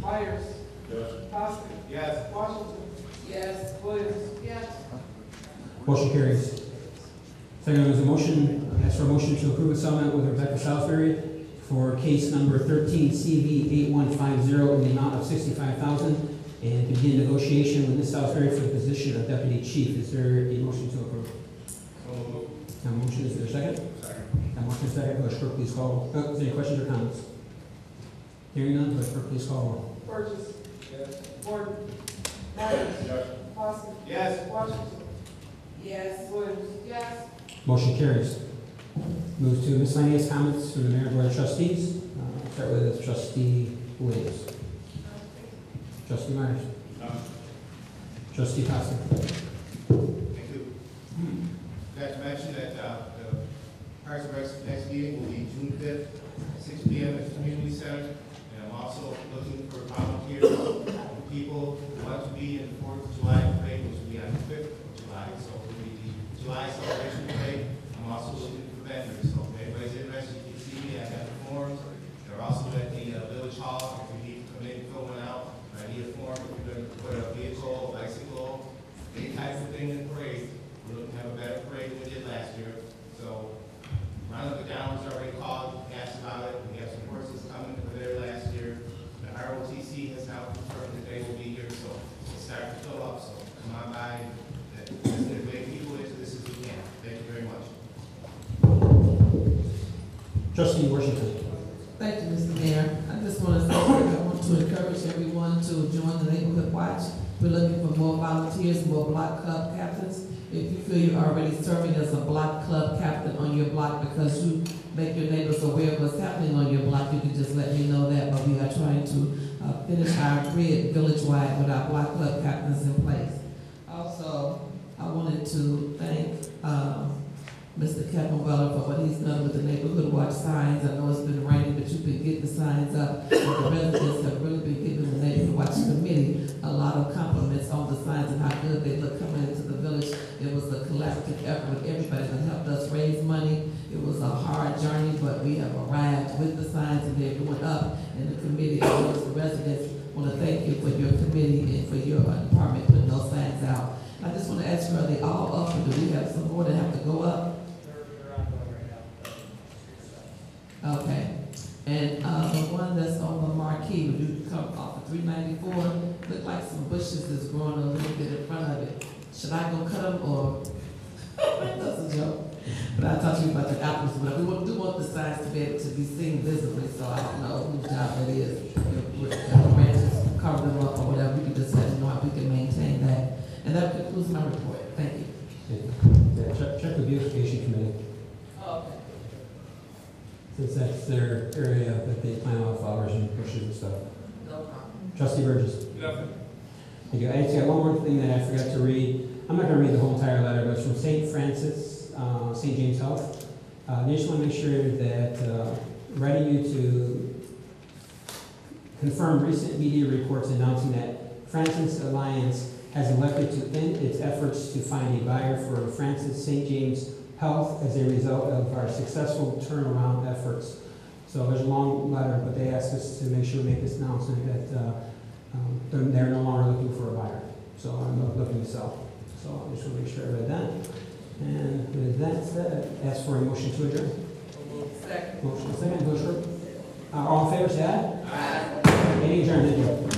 Myers. Yes. Costa. Yes. Washington. Yes. Williams. Yes. Motion carries. Second, there's a motion, ask for a motion to approve a settlement with Rebecca Salisbury for case number 13 CV 8150 in the amount of $65,000 and to begin negotiation with Ms. Salisbury for the position of deputy chief. Is there a motion to approve? So moved. Now, motion is there a second? Second. Now, motion is second. Village Clerk, please call. Is there any questions or comments? Hearing none, Village Clerk, please call roll. Burgess. Yes. Gordon. Myers. Yes. Costa. Yes. Washington. Yes. Williams. Yes. Motion carries. Move to miscellaneous comments from the Mayor and Board of Trustees. Start with Trustee Williams. Trustee Myers. Trustee Costa. Thank you. Forgot to mention that the Parks and Rec's next meeting will be June 5th, at 6 p.m. at the Community Center. And I'm also looking for volunteers, people who want to be in the 4th of July parade, which will be on the 5th of July. So it will be the July celebration parade. I'm also looking for vendors. So if anybody's interested, you can see me. I have the forms. They're also at the Village Hall. If you need to come in and fill one out, I need a form. If you're going to put a vehicle, a bicycle, any type of thing in the parade, we're looking to have a better parade than we did last year. So Ronald McDonald's already called, asked about it. We have some horses coming that were there last Trustee Washington. Thank you, Mr. Mayor. I just want to say, I want to encourage everyone to join the Neighborhood Watch. We're looking for more volunteers, more block club captains. If you feel you're already serving as a block club captain on your block because you make your neighbors aware of what's happening on your block, you can just let me know that. But we are trying to finish our grid village-wide with our block club captains in place. Also, I wanted to thank Mr. Kevin Weller for what he's done with the Neighborhood Watch signs. I know it's been raining, but you've been getting the signs up. And the residents have really been giving the Neighborhood Watch Committee a lot of compliments on the signs and how good they look coming into the village. It was a collaborative effort with everybody that helped us raise money. It was a hard journey, but we have arrived with the signs and they're going up. And the committee, as well as the residents, want to thank you for your committee and for your department putting those signs out. I just want to ask you, are they all up, or do we have some more that have to go up? Okay. And the one that's on the marquee, when you come off of 394, look like some bushes is growing a little bit in front of it. Should I go cut them, or? That's a joke. But I'll talk to you about the apples, but we do want the signs to be able to be seen visibly, so I don't know whose job that is. If the branches cover them up or whatever, we can just let them know how we can maintain that. And that concludes my report. Thank you. Yeah, check the beautification committee. Oh, okay. Since that's their area that they plant all the flowers and bushes and stuff. No problem. Trustee Burgess. Nothing. Thank you. I just got one more thing that I forgot to read. I'm not going to read the whole entire letter, but it's from St. Francis, St. James Health. They just want to make sure that writing you to confirm recent media reports announcing that Francis Alliance has elected to end its efforts to find a buyer for Francis St. James Health as a result of our successful turnaround efforts. So there's a long letter, but they asked us to make sure we make this announcement that they're no longer looking for a buyer. So I'm not looking to sell. So I just want to make sure I read that. And with that said, ask for a motion to adjourn. Second. Motion second, Bushra. All in favor, say aye. Aye. Meeting adjourned. Thank you.